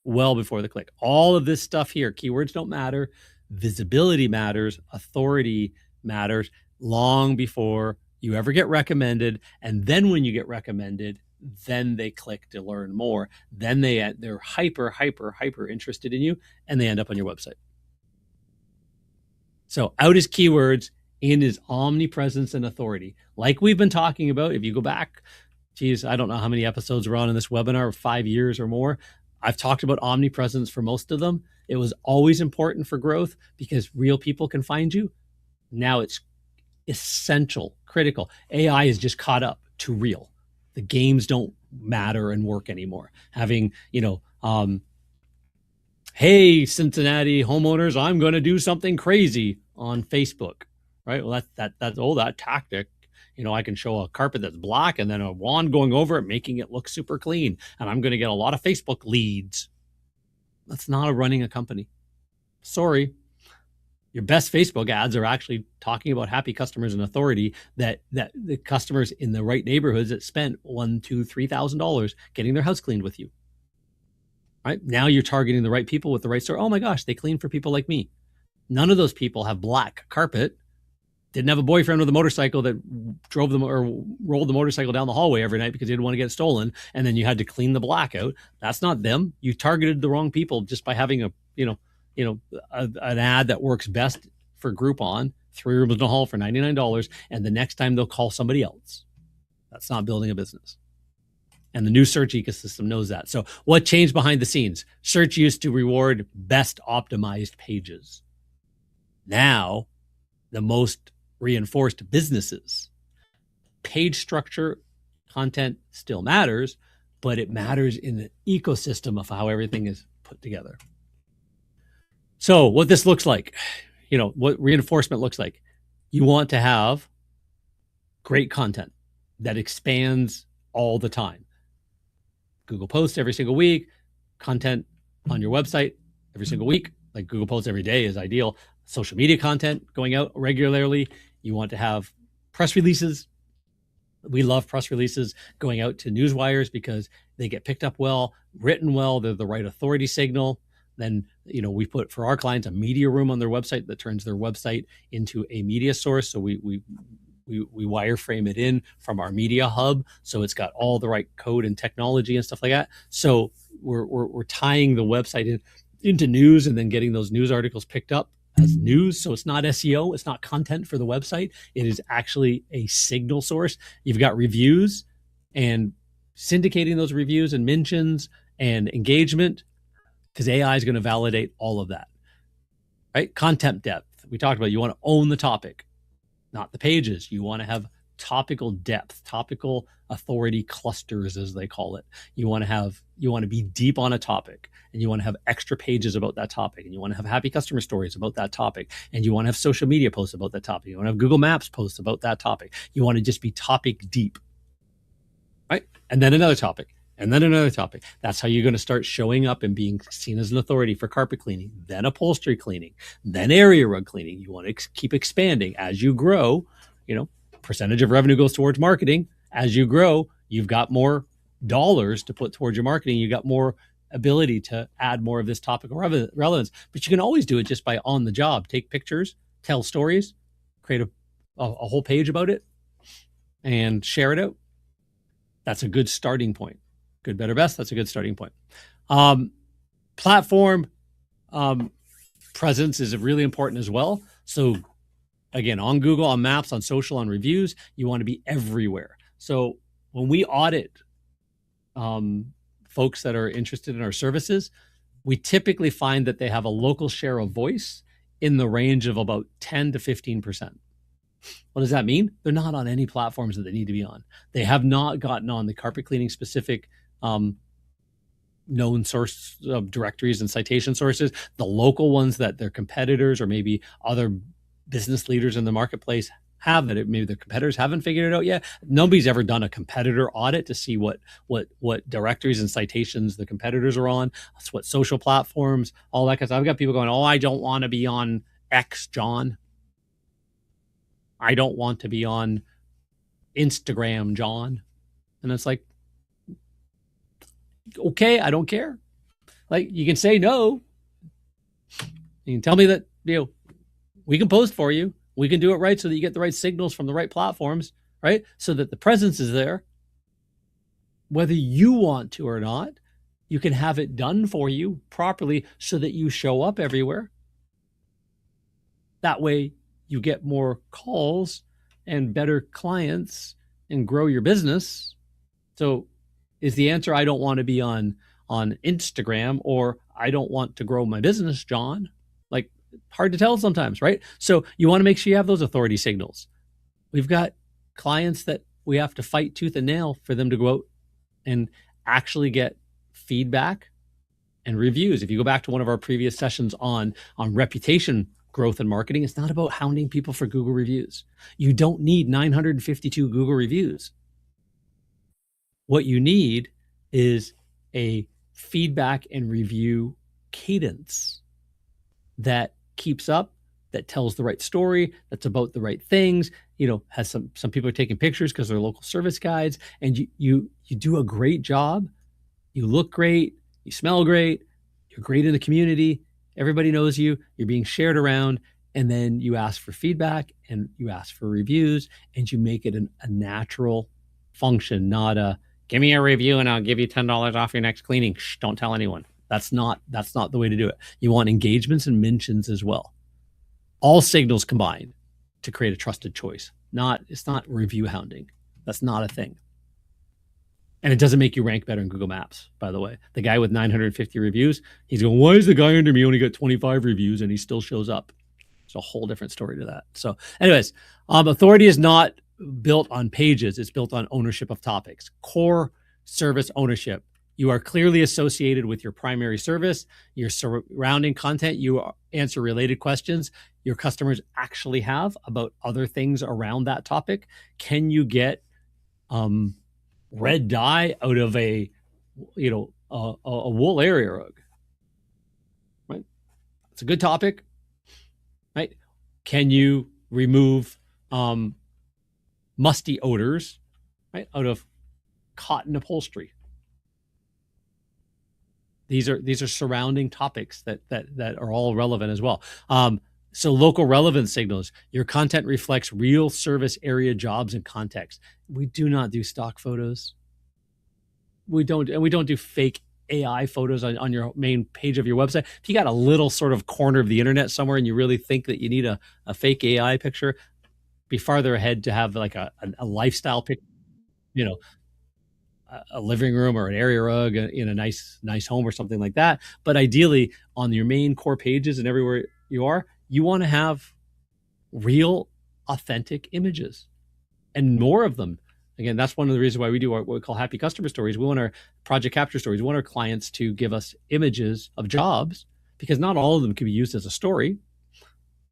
Well before the click. All of this stuff here, keywords don't matter, visibility matters, authority matters long before you ever get recommended. And then when you get recommended, then they click to learn more. Then they're hyper interested in you, and they end up on your website. So out is keywords, in is omnipresence and authority. Like we've been talking about, if you go back, I don't know how many episodes we're on in this webinar, 5 years or more. I've talked about omnipresence for most of them. It was always important for growth because real people can find you. Now it's essential, critical. AI is just caught up to real. The games don't matter and work anymore. Having, hey, Cincinnati homeowners, I'm going to do something crazy on Facebook, right? Well, that tactic. I can show a carpet that's black and then a wand going over it, making it look super clean. And I'm going to get a lot of Facebook leads. That's not running a company. Sorry. Your best Facebook ads are actually talking about happy customers and authority, that the customers in the right neighborhoods that spent $1,000, $2,000, $3,000 getting their house cleaned with you. Right? Now you're targeting the right people with the right story. Oh my gosh, they clean for people like me. None of those people have black carpet, didn't have a boyfriend with a motorcycle that drove them or rolled the motorcycle down the hallway every night because they didn't want to get stolen, and then you had to clean the black out. That's not them. You targeted the wrong people just by having an ad that works best for Groupon, 3 rooms in a hall for $99, and the next time they'll call somebody else. That's not building a business. And the new search ecosystem knows that. So what changed behind the scenes? Search used to reward best optimized pages. Now, the most reinforced businesses. Page structure, content still matters, but it matters in the ecosystem of how everything is put together. So what this looks like, what reinforcement looks like, you want to have great content that expands all the time. Google Posts every single week, content on your website every single week, like Google Posts every day is ideal. Social media content going out regularly. You want to have press releases. We love press releases going out to newswires because they get picked up well, written well, they're the right authority signal. Then, we put for our clients a media room on their website that turns their website into a media source. So we wireframe it in from our media hub, so it's got all the right code and technology and stuff like that. So we're tying the website into news and then getting those news articles picked up as news. So it's not SEO, it's not content for the website. It is actually a signal source. You've got reviews and syndicating those reviews and mentions and engagement, because AI is going to validate all of that, right? Content depth. We talked about, you want to own the topic, not the pages. You want to have topical depth, topical authority clusters, as they call it. You want to be deep on a topic, and you want to have extra pages about that topic, and you want to have happy customer stories about that topic, and you want to have social media posts about that topic. You want to have Google Maps posts about that topic. You want to just be topic deep, right? And then another topic. And then another topic. That's how you're going to start showing up and being seen as an authority for carpet cleaning, then upholstery cleaning, then area rug cleaning. You want to keep expanding as you grow. Percentage of revenue goes towards marketing. As you grow, you've got more dollars to put towards your marketing. You've got more ability to add more of this topical relevance. But you can always do it just by on the job. Take pictures, tell stories, create a whole page about it, and share it out. That's a good starting point. Good, better, best. That's a good starting point. Platform presence is really important as well. So again, on Google, on Maps, on social, on reviews, you want to be everywhere. So when we audit folks that are interested in our services, we typically find that they have a local share of voice in the range of about 10 to 15%. What does that mean? They're not on any platforms that they need to be on. They have not gotten on the carpet cleaning specific known source directories and citation sources, the local ones that their competitors or maybe other business leaders in the marketplace have, that maybe their competitors haven't figured it out yet. Nobody's ever done a competitor audit to see what directories and citations the competitors are on. That's what social platforms, all that kind of stuff. I've got people going, I don't want to be on X, John. I don't want to be on Instagram, John. And it's like, okay, I don't care. Like, you can say no. You can tell me that, we can post for you. We can do it right so that you get the right signals from the right platforms, right? So that the presence is there. Whether you want to or not, you can have it done for you properly so that you show up everywhere. That way you get more calls and better clients and grow your business. So is the answer, I don't want to be on on Instagram, or I don't want to grow my business, John. Like, hard to tell sometimes, right? So you want to make sure you have those authority signals. We've got clients that we have to fight tooth and nail for them to go out and actually get feedback and reviews. If you go back to one of our previous sessions on reputation growth and marketing, it's not about hounding people for Google reviews. You don't need 952 Google reviews. What you need is a feedback and review cadence that keeps up, that tells the right story, that's about the right things, has some people are taking pictures because they're local service guides, and you do a great job. You look great, you smell great, you're great in the community, everybody knows you, you're being shared around, and then you ask for feedback and you ask for reviews, and you make it a natural function, not a give me a review and I'll give you $10 off your next cleaning. Shh, don't tell anyone. That's not the way to do it. You want engagements and mentions as well. All signals combined to create a trusted choice. It's not review hounding. That's not a thing. And it doesn't make you rank better in Google Maps, by the way. The guy with 950 reviews, he's going, why is the guy under me only got 25 reviews and he still shows up? It's a whole different story to that. So anyways, authority is not built on pages. It's built on ownership of topics. Core service ownership. You are clearly associated with your primary service, your surrounding content. You answer related questions your customers actually have about other things around that topic. Can you get red dye out of a wool area rug? Right? It's a good topic, right? Can you remove musty odors, right, out of cotton upholstery? These are surrounding topics that are all relevant as well. So local relevance signals. Your content reflects real service area jobs and context. We do not do stock photos. We don't do fake AI photos on your main page of your website. If you got a little sort of corner of the internet somewhere and you really think that you need a fake AI picture, be farther ahead to have like a lifestyle picture, a living room or an area rug in a nice home or something like that. But ideally, on your main core pages and everywhere you want to have real, authentic images and more of them. Again, that's one of the reasons why we do what we call happy customer stories. We want our project capture stories. We want our clients to give us images of jobs, because not all of them can be used as a story,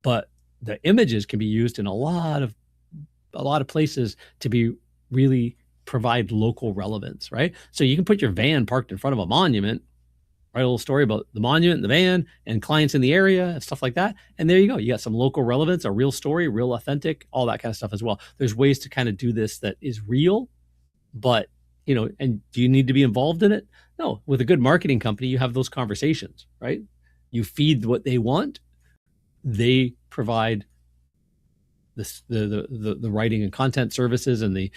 but the images can be used in a lot of places to be really provide local relevance, right? So you can put your van parked in front of a monument, write a little story about the monument, the van, and clients in the area and stuff like that. And there you go. You got some local relevance, a real story, real authentic, all that kind of stuff as well. There's ways to kind of do this that is real, but, and do you need to be involved in it? No. With a good marketing company, you have those conversations, right? You feed what they want. They provide the writing and content services and the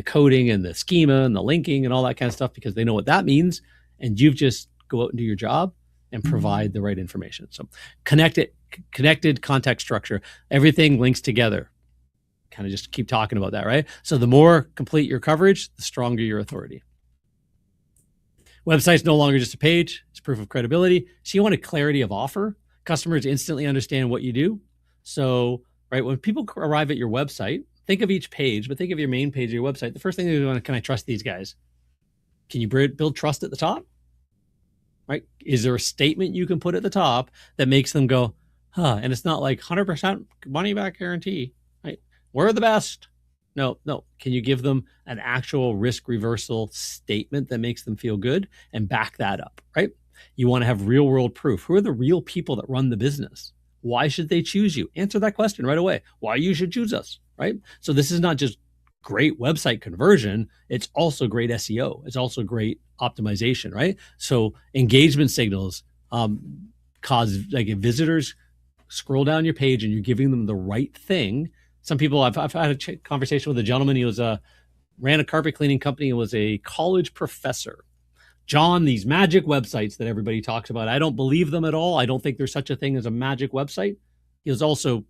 coding and the schema and the linking and all that kind of stuff, because they know what that means. And you've just go out and do your job and provide the right information. So connected context structure, everything links together. Kind of just keep talking about that, right? So the more complete your coverage, the stronger your authority. Website's no longer just a page, it's proof of credibility. So you want a clarity of offer. Customers instantly understand what you do. So, right, when people arrive at your website, think of each page, but think of your main page of your website. The first thing they want to, can I trust these guys? Can you build trust at the top? Right? Is there a statement you can put at the top that makes them go, huh? And it's not like 100% money back guarantee, right? We're the best. No. Can you give them an actual risk reversal statement that makes them feel good and back that up, right? You want to have real world proof. Who are the real people that run the business? Why should they choose you? Answer that question right away. Why you should choose us, right? So this is not just great website conversion. It's also great SEO. It's also great optimization, right? So engagement signals cause, like, if visitors scroll down your page and you're giving them the right thing. Some people, I've had a conversation with a gentleman. He ran a carpet cleaning company and was a college professor. John, these magic websites that everybody talks about, I don't believe them at all. I don't think there's such a thing as a magic website. He was also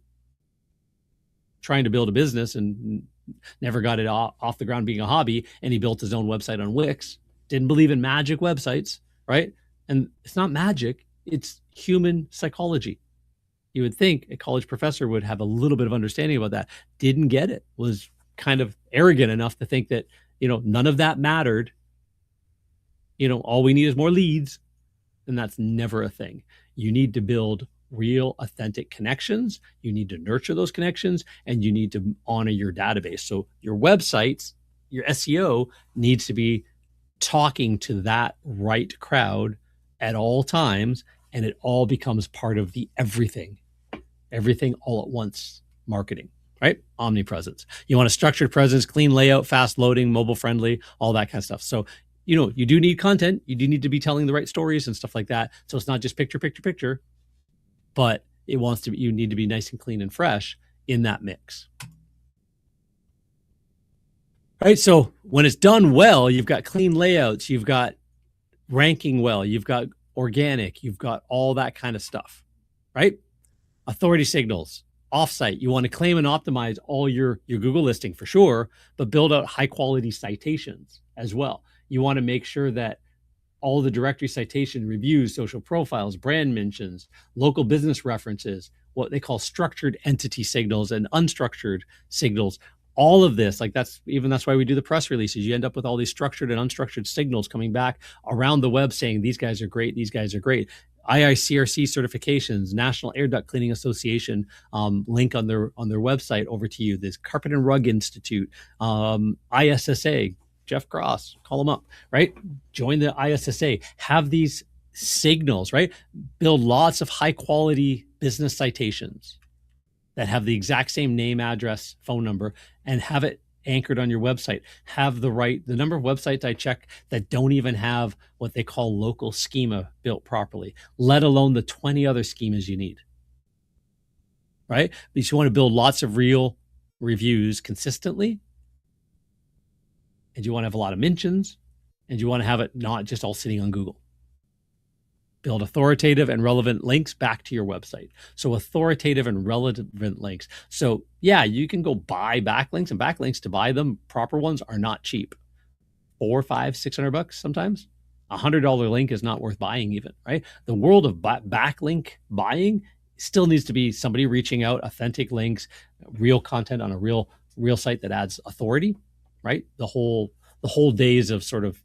trying to build a business and never got it off the ground being a hobby. And he built his own website on Wix. Didn't believe in magic websites, right? And it's not magic, it's human psychology. You would think a college professor would have a little bit of understanding about that. Didn't get it, was kind of arrogant enough to think that, none of that mattered. All we need is more leads. And that's never a thing. You need to build real, authentic connections. You need to nurture those connections, and you need to honor your database. So your websites, your SEO needs to be talking to that right crowd at all times, and it all becomes part of the everything all at once marketing, right? Omnipresence. You want a structured presence, clean layout, fast loading, mobile friendly, all that kind of stuff. So, you do need content. You do need to be telling the right stories and stuff like that. So it's not just picture, but you need to be nice and clean and fresh in that mix. Right. So when it's done well, you've got clean layouts, you've got ranking well, you've got organic, you've got all that kind of stuff, right? Authority signals, offsite. You want to claim and optimize all your Google listing for sure, but build out high quality citations as well. You want to make sure that all the directory citation reviews, social profiles, brand mentions, local business references, what they call structured entity signals and unstructured signals, all of this, that's why we do the press releases. You end up with all these structured and unstructured signals coming back around the web saying, these guys are great, these guys are great. IICRC certifications, National Air Duct Cleaning Association, link on their website over to you. This Carpet and Rug Institute, ISSA, Jeff Cross, call them up, right? Join the ISSA, have these signals, right? Build lots of high quality business citations that have the exact same name, address, phone number, and have it anchored on your website. Have the number of websites I check that don't even have what they call local schema built properly, let alone the 20 other schemas you need, right? But you want to build lots of real reviews consistently, and you want to have a lot of mentions, and you want to have it not just all sitting on Google. Build authoritative and relevant links back to your website. So authoritative and relevant links. So yeah, you can go buy backlinks, and backlinks, to buy them, proper ones, are not cheap. $400, $500, $600 sometimes. $100 link is not worth buying even, right? The world of backlink buying still needs to be somebody reaching out, authentic links, real content on a real site that adds authority, right? The whole days of sort of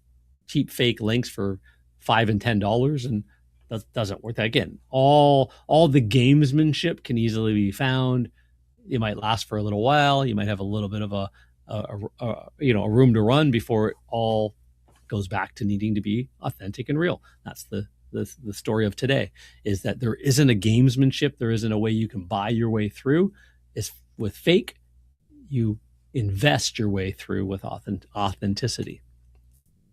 cheap fake links for $5 and $10 and that doesn't work. Again, all the gamesmanship can easily be found. It might last for a little while. You might have a little bit of a room to run before it all goes back to needing to be authentic and real. That's the story of today, is that there isn't a gamesmanship. There isn't a way you can buy your way through. It's with fake, you invest your way through with authenticity.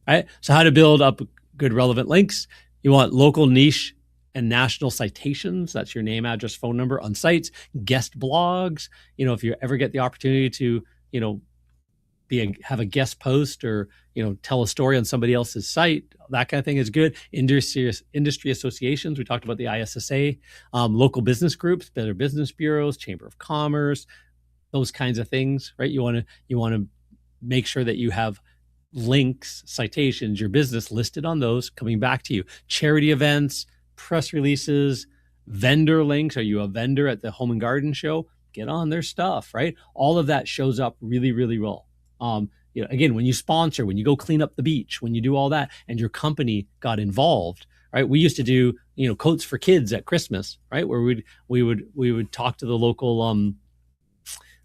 Right? So how to build up good relevant links. You want local, niche, and national citations. That's your name, address, phone number on sites, guest blogs. If you ever get the opportunity to, have a guest post or, tell a story on somebody else's site, that kind of thing is good. Industry associations. We talked about the ISSA, local business groups, Better Business Bureaus, Chamber of Commerce, those kinds of things, right? You want to make sure that you have links, citations, your business listed on those, coming back to you. Charity events, press releases, vendor links. Are you a vendor at the Home and Garden Show? Get on their stuff, right? All of that shows up really, really well. Again, when you sponsor, when you go clean up the beach, when you do all that, and your company got involved, right? We used to do, coats for kids at Christmas, right? Where we would talk to the local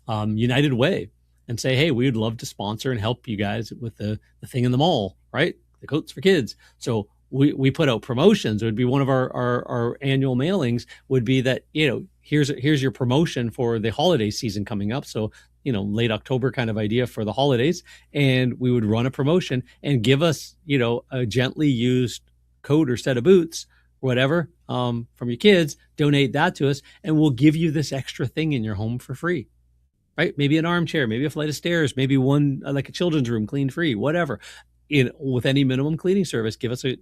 United Way and say, hey, we would love to sponsor and help you guys with the thing in the mall, right? The coats for kids. So we put out promotions. It would be one of our annual mailings would be that, here's your promotion for the holiday season coming up. So, late October kind of idea for the holidays. And we would run a promotion and give us, a gently used coat or set of boots, whatever, from your kids, donate that to us. And we'll give you this extra thing in your home for free. Right? Maybe an armchair, maybe a flight of stairs, maybe one like a children's room, clean free, whatever. With any minimum cleaning service, give us a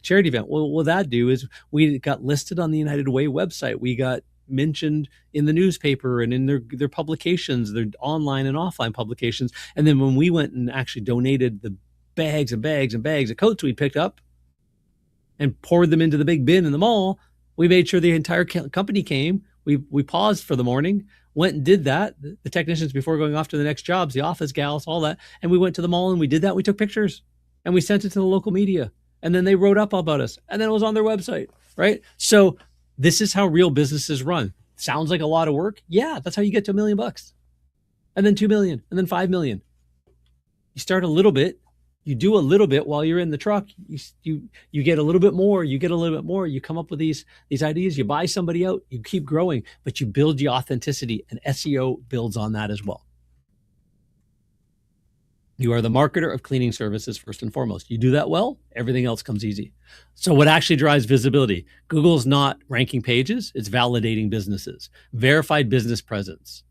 charity event. What that do is we got listed on the United Way website. We got mentioned in the newspaper and in their publications, their online and offline publications. And then when we went and actually donated the bags and bags and bags of coats we picked up, and poured them into the big bin in the mall. We made sure the entire company came. We paused for the morning, went and did that. The technicians before going off to the next jobs, the office gals, all that. And we went to the mall and we did that. We took pictures and we sent it to the local media. And then they wrote up about us. And then it was on their website, right? So this is how real businesses run. Sounds like a lot of work. Yeah, that's how you get to $1 million. And then 2 million, and then 5 million. You start a little bit, you do a little bit while you're in the truck, you get a little bit more, you get a little bit more, you come up with these ideas, you buy somebody out, you keep growing, but you build the authenticity, and SEO builds on that as well. You are the marketer of cleaning services first and foremost. You do that well, everything else comes easy. So what actually drives visibility? Google's not ranking pages, it's validating businesses. Verified business presence.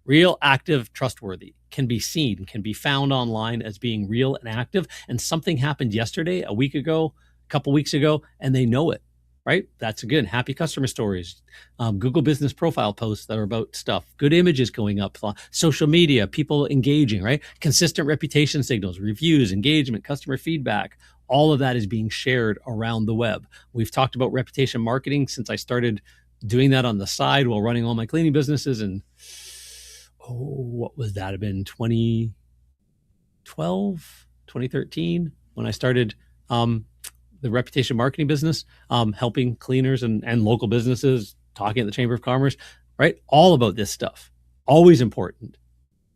Real, active, trustworthy, can be seen, can be found online as being real and active. And something happened yesterday, a week ago, a couple weeks ago, and they know it, right? That's again, happy customer stories, Google business profile posts that are about stuff, good images going up, social media, people engaging, right? Consistent reputation signals, reviews, engagement, customer feedback. All of that is being shared around the web. We've talked about reputation marketing since I started doing that on the side while running all my cleaning businesses. And what was that? Have been 2012, 2013 when I started the reputation marketing business, helping cleaners and local businesses, talking at the Chamber of Commerce, right? All about this stuff. Always important,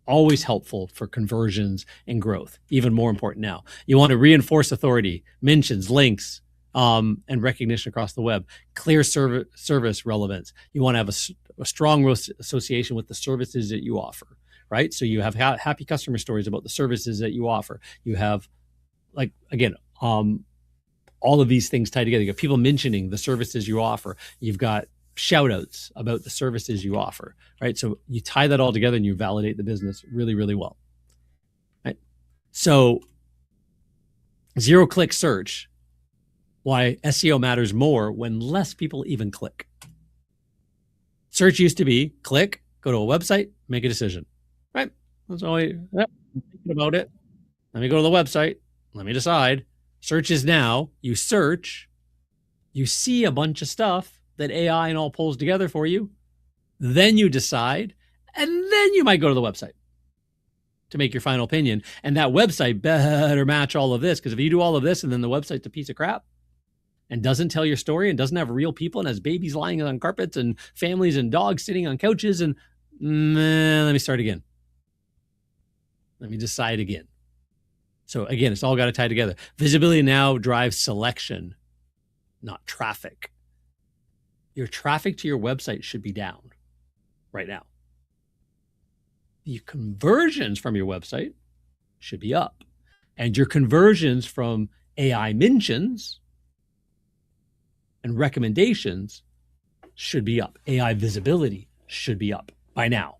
always helpful for conversions and growth. Even more important now. You want to reinforce authority, mentions, links, and recognition across the web. Clear service relevance. You want to have a strong association with the services that you offer, right? So you have happy customer stories about the services that you offer. You have, like, again, all of these things tied together. You got people mentioning the services you offer. You've got shout outs about the services you offer, right? So you tie that all together and you validate the business really, really well, right? So zero-click search, why SEO matters more when less people even click. Search used to be click, go to a website, make a decision, right? That's all I'm thinking about it. Let me go to the website. Let me decide. Search is now, you search, you see a bunch of stuff that AI and all pulls together for you. Then you decide, and then you might go to the website to make your final opinion. And that website better match all of this, because if you do all of this and then the website's a piece of crap, and doesn't tell your story and doesn't have real people and has babies lying on carpets and families and dogs sitting on couches, and let me start again. Let me decide again. So again, it's all got to tie together. Visibility now drives selection, not traffic. Your traffic to your website should be down right now. The conversions from your website should be up. And your conversions from AI mentions and recommendations should be up. AI visibility should be up by now.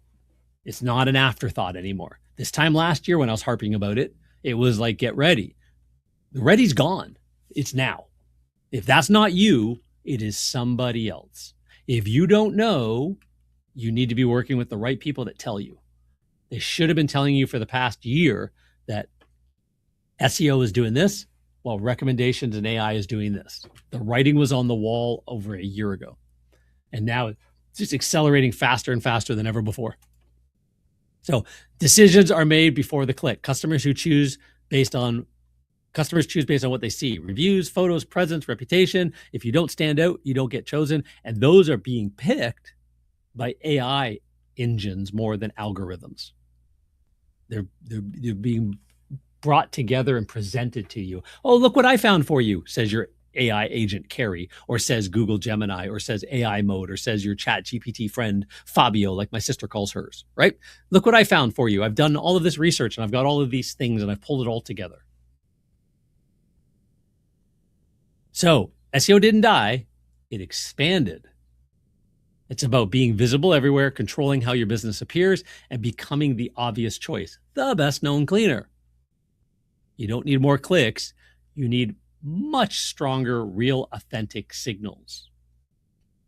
It's not an afterthought anymore. This time last year when I was harping about it, it was like, get ready. The ready's gone. It's now. If that's not you, it is somebody else. If you don't know, you need to be working with the right people that tell you. They should have been telling you for the past year that SEO is doing this, while recommendations and AI is doing this. The writing was on the wall over a year ago. And now it's just accelerating faster and faster than ever before. So decisions are made before the click. Customers choose based on what they see. Reviews, photos, presence, reputation. If you don't stand out, you don't get chosen. And those are being picked by AI engines more than algorithms. They're being brought together and presented to you. Oh, look what I found for you, says your AI agent, Carrie, or says Google Gemini, or says AI mode, or says your chat GPT friend, Fabio, like my sister calls hers, right? Look what I found for you. I've done all of this research and I've got all of these things and I've pulled it all together. So SEO didn't die, it expanded. It's about being visible everywhere, controlling how your business appears, and becoming the obvious choice, the best known cleaner. You don't need more clicks. You need much stronger, real, authentic signals.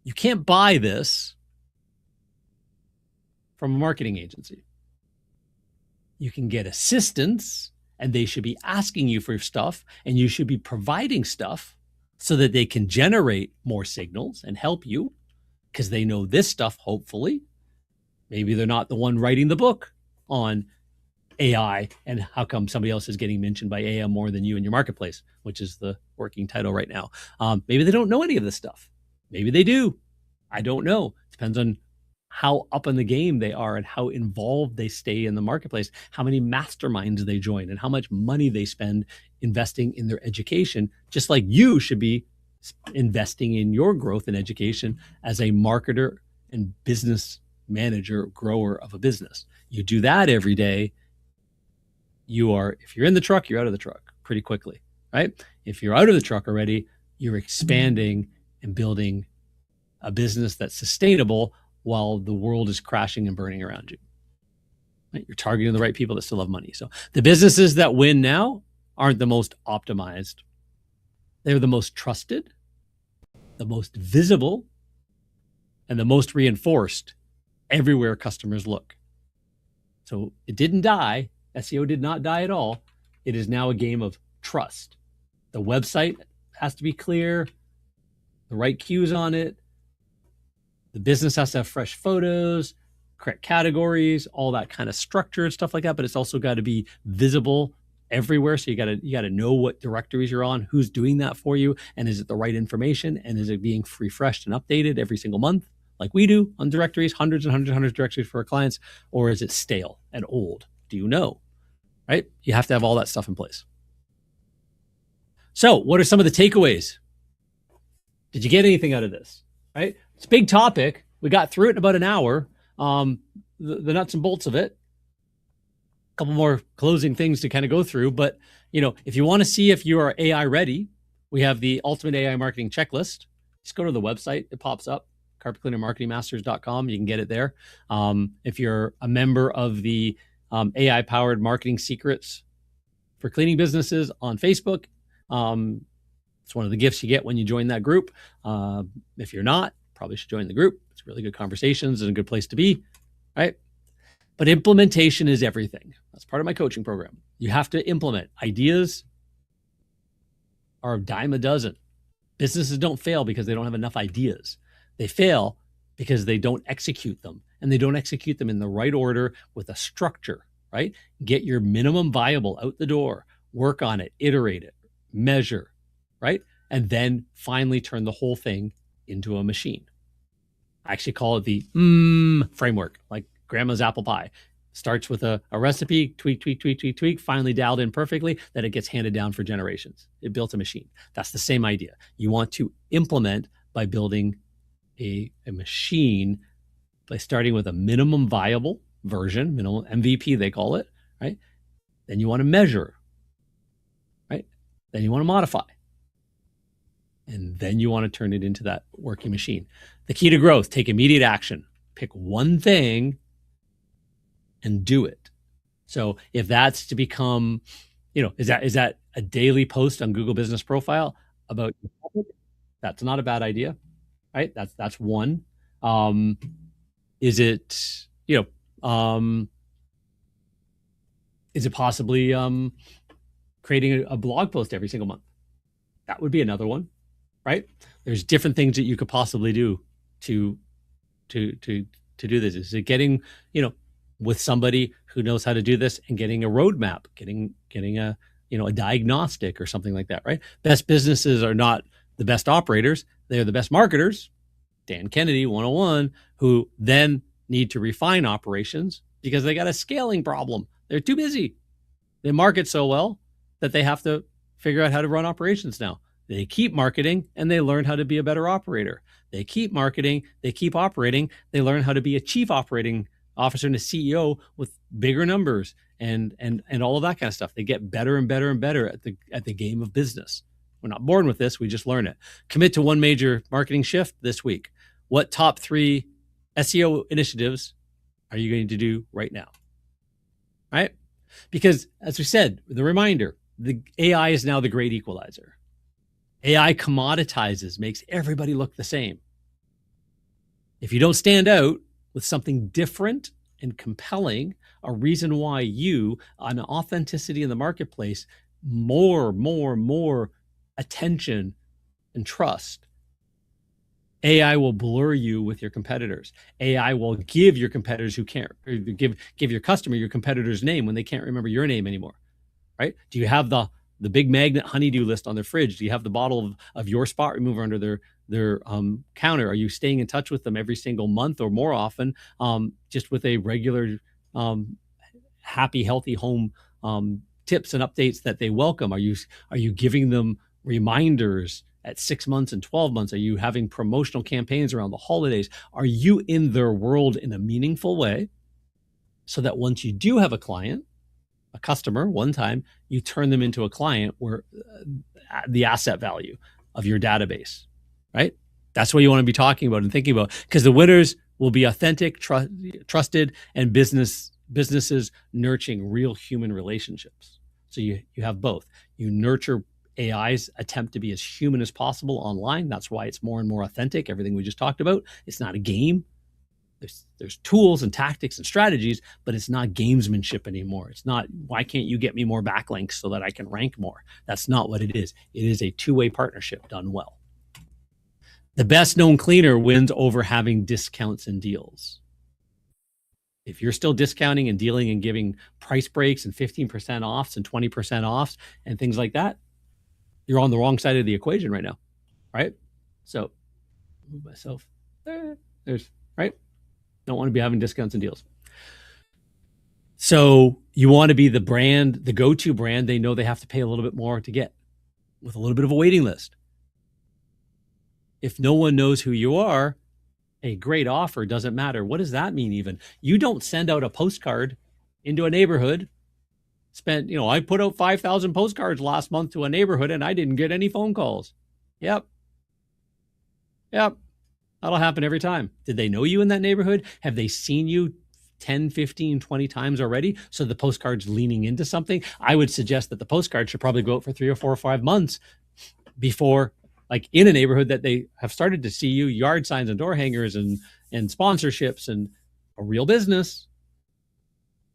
You can't buy this from a marketing agency. You can get assistance, and they should be asking you for stuff, and you should be providing stuff, so that they can generate more signals and help you because they know this stuff, hopefully. Maybe they're not the one writing the book on AI and how come somebody else is getting mentioned by AI more than you in your marketplace, which is the working title right now. Maybe they don't know any of this stuff. Maybe they do. I don't know. Depends on how up in the game they are and how involved they stay in the marketplace, how many masterminds they join, and how much money they spend investing in their education, just like you should be investing in your growth and education as a marketer and business manager, grower of a business. You do that every day. If you're in the truck, you're out of the truck pretty quickly, right? If you're out of the truck already, you're expanding and building a business that's sustainable while the world is crashing and burning around you. Right? You're targeting the right people that still have money. So the businesses that win now aren't the most optimized. They're the most trusted, the most visible, and the most reinforced everywhere customers look. So it didn't die. SEO did not die at all. It is now a game of trust. The website has to be clear, the right cues on it. The business has to have fresh photos, correct categories, all that kind of structured stuff like that. But it's also got to be visible everywhere. So you got to know what directories you're on, who's doing that for you, and is it the right information, and is it being refreshed and updated every single month, like we do on directories, hundreds and hundreds and hundreds of directories for our clients, or is it stale and old? Do you know? Right? You have to have all that stuff in place. So what are some of the takeaways? Did you get anything out of this? Right? It's a big topic. We got through it in about an hour. The nuts and bolts of it. A couple more closing things to kind of go through. But, if you want to see if you are AI ready, we have the Ultimate AI Marketing Checklist. Just go to the website. It pops up, carpetcleanermarketingmasters.com. You can get it there. If you're a member of the AI-powered marketing secrets for cleaning businesses on Facebook, it's one of the gifts you get when you join that group. If you're not, probably should join the group. It's really good conversations and a good place to be, right? But implementation is everything. That's part of my coaching program. You have to implement. Ideas are a dime a dozen. Businesses don't fail because they don't have enough ideas. They fail because they don't execute them, and they don't execute them in the right order with a structure, right? Get your minimum viable out the door, work on it, iterate it, measure, right? And then finally turn the whole thing into a machine. I actually call it the framework, like grandma's apple pie. Starts with a recipe, tweak, finally dialed in perfectly, that it gets handed down for generations. It built a machine. That's the same idea. You want to implement by building a machine by starting with a minimum viable version, minimum MVP, they call it, right? Then you want to measure, right? Then you want to modify. And then you want to turn it into that working machine. The key to growth, take immediate action. Pick one thing and do it. So if that's to become, is that a daily post on Google Business Profile about your topic? That's not a bad idea, right? That's one. Is it possibly creating a blog post every single month? That would be another one, right? There's different things that you could possibly do to do this. Is it getting, with somebody who knows how to do this and getting a roadmap, getting a, a diagnostic or something like that, right? Best businesses are not the best operators. They're the best marketers. Dan Kennedy 101, who then need to refine operations because they got a scaling problem. They're too busy. They market so well that they have to figure out how to run operations now. They keep marketing and they learn how to be a better operator. They keep marketing, they keep operating, they learn how to be a chief operating officer and a CEO with bigger numbers and all of that kind of stuff. They get better and better and better at the game of business. We're not born with this, we just learn it. Commit to one major marketing shift this week. What top 3 SEO initiatives are you going to do right now? Right? Because as we said, the reminder, the AI is now the great equalizer. AI commoditizes, makes everybody look the same. If you don't stand out with something different and compelling, a reason why you, on authenticity in the marketplace, more attention and trust, AI will blur you with your competitors. AI will give your competitors who can't, or give your customer your competitor's name when they can't remember your name anymore, right? Do you have the big magnet honeydew list on their fridge? Do you have the bottle of your spot remover under their counter? Are you staying in touch with them every single month or more often, just with a regular happy, healthy home tips and updates that they welcome? Are you giving them reminders at 6 months and 12 months? Are you having promotional campaigns around the holidays? Are you in their world in a meaningful way so that once you do have a client, a customer, one time, you turn them into a client where the asset value of your database, right? That's what you want to be talking about and thinking about, because the winners will be authentic, trusted, and businesses nurturing real human relationships. So you have both. You nurture AI's attempt to be as human as possible online. That's why it's more and more authentic. Everything we just talked about. It's not a game. There's tools and tactics and strategies, but it's not gamesmanship anymore. It's not, why can't you get me more backlinks so that I can rank more? That's not what it is. It is a two-way partnership done well. The best known cleaner wins over having discounts and deals. If you're still discounting and dealing and giving price breaks and 15% offs and 20% offs and things like that, you're on the wrong side of the equation right now, right? So move myself there. There's, right? Don't want to be having discounts and deals. So you want to be the brand, the go-to brand they know they have to pay a little bit more to get, with a little bit of a waiting list. If no one knows who you are, a great offer doesn't matter. What does that mean even? You don't send out a postcard into a neighborhood. I put out 5,000 postcards last month to a neighborhood and I didn't get any phone calls. Yep. That'll happen every time. Did they know you in that neighborhood? Have they seen you 10, 15, 20 times already? So the postcard's leaning into something. I would suggest that the postcard should probably go out for 3 or 4 or 5 months before, like in a neighborhood that they have started to see you, yard signs and door hangers and sponsorships and a real business.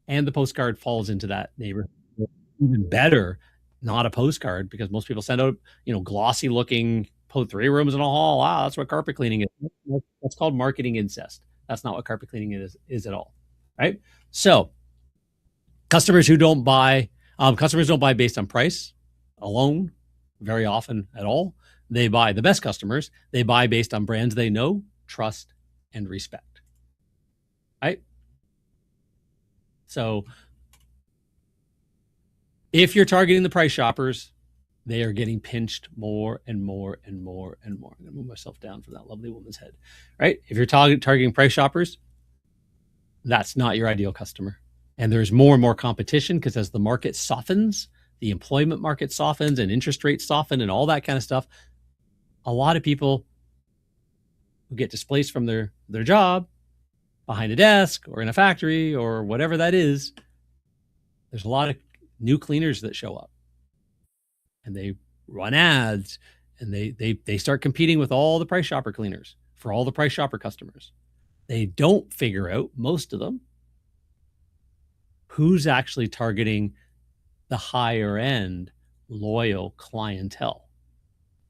And the postcard falls into that neighborhood. Even better, not a postcard, because most people send out, glossy looking 3 rooms in a hall. Wow, that's what carpet cleaning is. That's called marketing incest. That's not what carpet cleaning is at all, right? So customers don't buy based on price alone very often at all. They buy, the best customers, they buy based on brands they know, trust, and respect, right? So if you're targeting the price shoppers, they are getting pinched more and more and more and more. I'm going to move myself down from that lovely woman's head, right? If you're targeting price shoppers, that's not your ideal customer. And there's more and more competition, because as the market softens, the employment market softens and interest rates soften and all that kind of stuff, a lot of people who get displaced from their job behind a desk or in a factory or whatever that is, there's a lot of new cleaners that show up. And they run ads and they start competing with all the price shopper cleaners for all the price shopper customers. They don't figure out, most of them, who's actually targeting the higher end loyal clientele.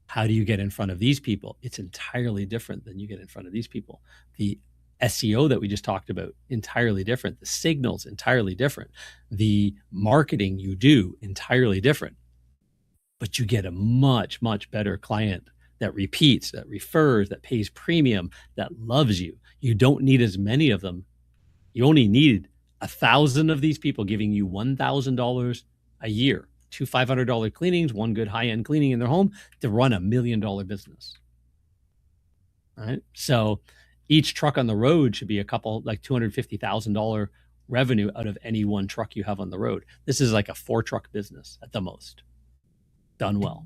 How do you get in front of these people? It's entirely different than you get in front of these people. The SEO that we just talked about, entirely different. The signals, entirely different. The marketing you do, entirely different. But you get a much, much better client that repeats, that refers, that pays premium, that loves you. You don't need as many of them. You only need 1,000 of these people giving you $1,000 a year, 2 $500 cleanings, 1 good high-end cleaning in their home to run $1 million business. All right. So each truck on the road should be a couple, like $250,000 revenue out of any one truck you have on the road. This is like a 4-truck business at the most. Done well.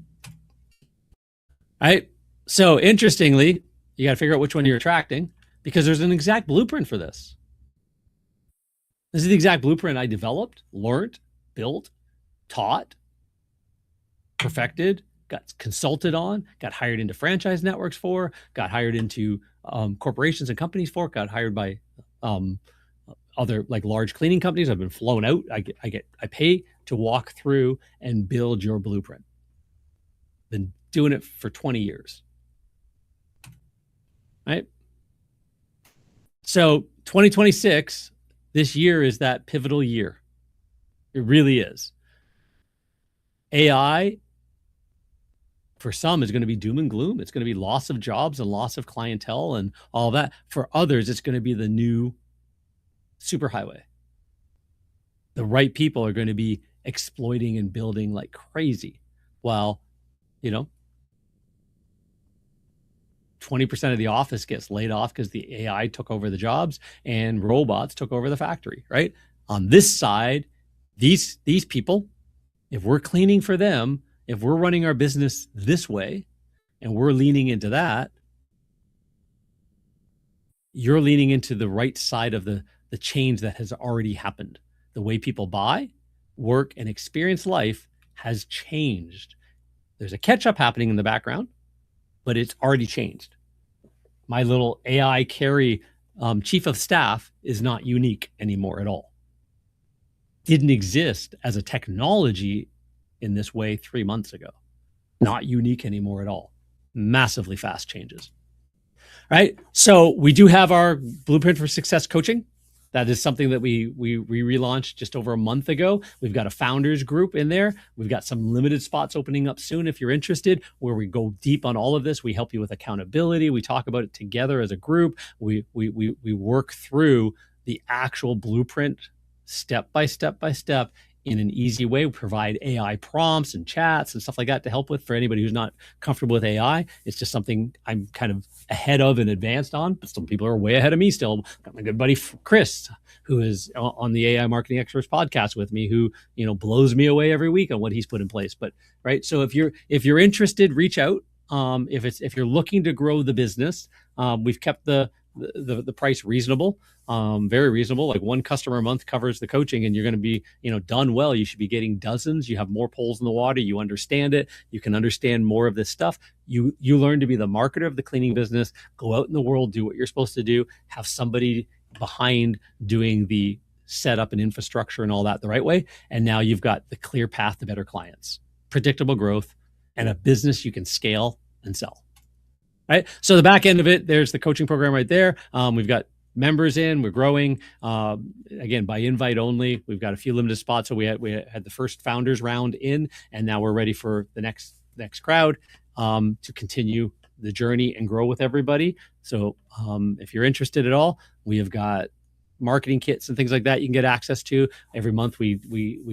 All right. So interestingly, you got to figure out which one you're attracting, because there's an exact blueprint for this. This is the exact blueprint I developed, learned, built, taught, perfected, got consulted on, got hired into franchise networks for, got hired into corporations and companies for, got hired by other like large cleaning companies. I've been flown out. I pay to walk through and build your blueprint. Been doing it for 20 years, right? So 2026, this year is that pivotal year. It really is. AI, for some, is going to be doom and gloom. It's going to be loss of jobs and loss of clientele and all that. For others, it's going to be the new superhighway. The right people are going to be exploiting and building like crazy, while, 20% of the office gets laid off because the AI took over the jobs and robots took over the factory, right? On this side, these people, if we're cleaning for them, if we're running our business this way and we're leaning into that, you're leaning into the right side of the change that has already happened. The way people buy, work, and experience life has changed. There's a catch-up happening in the background, but it's already changed. My little AI carry chief of staff is not unique anymore at all. Didn't exist as a technology in this way 3 months ago. Not unique anymore at all. Massively fast changes. Right? So we do have our Blueprint for Success coaching. That is something that we relaunched just over a month ago. We've got a founders group in there. We've got some limited spots opening up soon if you're interested, where we go deep on all of this. We help you with accountability. We talk about it together as a group. We work through the actual blueprint step by step in an easy way. We provide AI prompts and chats and stuff like that to help with for anybody who's not comfortable with AI. It's just something I'm kind of ahead of and advanced on, but some people are way ahead of me still. Got my good buddy Chris, who is on the AI Marketing Experts podcast with me, who blows me away every week on what he's put in place. But right, so if you're interested, reach out. If you're looking to grow the business, we've kept the price reasonable, very reasonable. Like one customer a month covers the coaching, and you're going to be, done well. You should be getting dozens. You have more poles in the water. You understand it. You can understand more of this stuff. You learn to be the marketer of the cleaning business. Go out in the world, do what you're supposed to do. Have somebody behind doing the setup and infrastructure and all that the right way. And now you've got the clear path to better clients, predictable growth, and a business you can scale and sell. Right. So the back end of it, there's the coaching program right there. We've got members in, we're growing, again, by invite only. We've got a few limited spots. So we had the first founders round in, and now we're ready for the next crowd to continue the journey and grow with everybody. So if you're interested at all, we have got marketing kits and things like that you can get access to. Every month we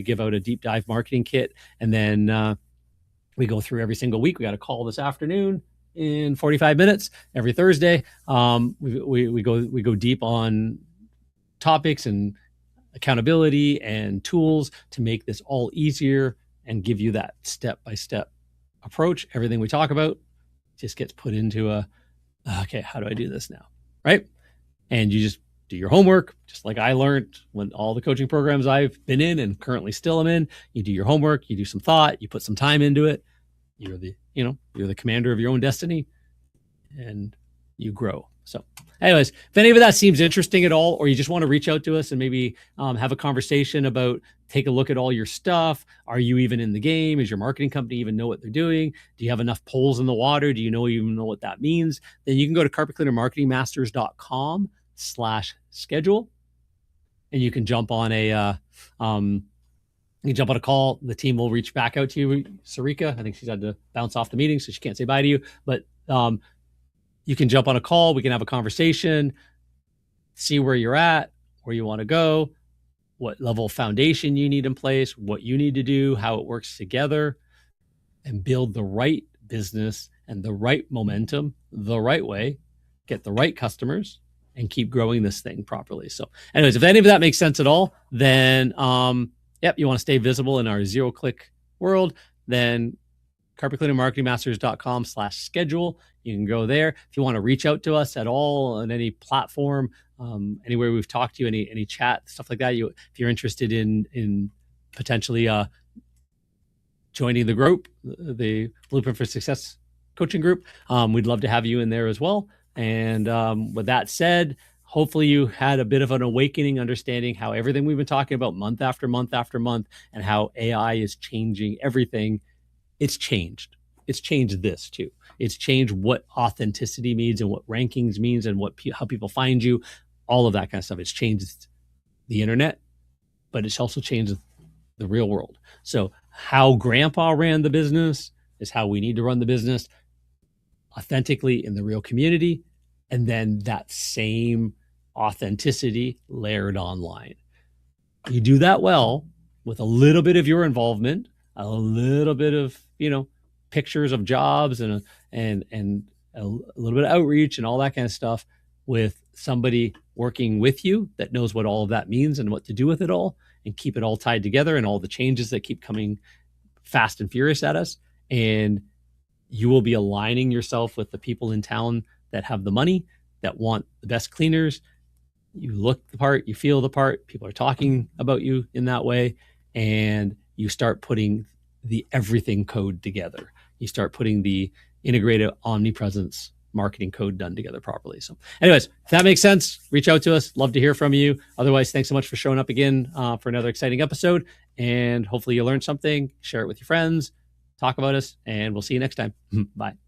give out a deep dive marketing kit, and then we go through every single week. We got a call this afternoon in 45 minutes every Thursday. We go deep on topics and accountability and tools to make this all easier and give you that step-by-step approach. Everything we talk about just gets put into okay, how do I do this now? Right? And you just do your homework, just like I learned when all the coaching programs I've been in and currently still am in. You do your homework, you do some thought, you put some time into it. You're the commander of your own destiny, and you grow. So anyways, if any of that seems interesting at all, or you just want to reach out to us and maybe have a conversation about, take a look at all your stuff. Are you even in the game? Is your marketing company even know what they're doing? Do you have enough poles in the water? Do you even know what that means? Then you can go to carpetcleanermarketingmasters.com/schedule, and you can jump on a call. The team will reach back out to you. Sarika, I think she's had to bounce off the meeting, so she can't say bye to you. But you can jump on a call. We can have a conversation, see where you're at, where you want to go, what level of foundation you need in place, what you need to do, how it works together, and build the right business and the right momentum the right way, get the right customers, and keep growing this thing properly. So anyways, if any of that makes sense at all, then yep, you want to stay visible in our zero-click world, then carpetcleanermarketingmasters.com/schedule. You can go there. If you want to reach out to us at all on any platform, anywhere we've talked to you, any chat, stuff like that, if you're interested in potentially joining the group, the Blueprint for Success coaching group, we'd love to have you in there as well. And with that said, hopefully you had a bit of an awakening, understanding how everything we've been talking about month after month after month, and how AI is changing everything. It's changed. it's changed this too. It's changed what authenticity means and what rankings means and how people find you, all of that kind of stuff. It's changed the internet, but it's also changed the real world. So how grandpa ran the business is how we need to run the business authentically in the real community. And then that same authenticity layered online. You do that well with a little bit of your involvement, a little bit of, pictures of jobs and a little bit of outreach and all that kind of stuff with somebody working with you that knows what all of that means and what to do with it all and keep it all tied together and all the changes that keep coming fast and furious at us. And you will be aligning yourself with the people in town that have the money, that want the best cleaners. You look the part, you feel the part, people are talking about you in that way, and you start putting the everything code together. You start putting the integrated omnipresence marketing code done together properly. So anyways, if that makes sense, reach out to us. Love to hear from you. Otherwise, thanks so much for showing up again for another exciting episode. And hopefully you learned something, share it with your friends, talk about us, and we'll see you next time. Bye.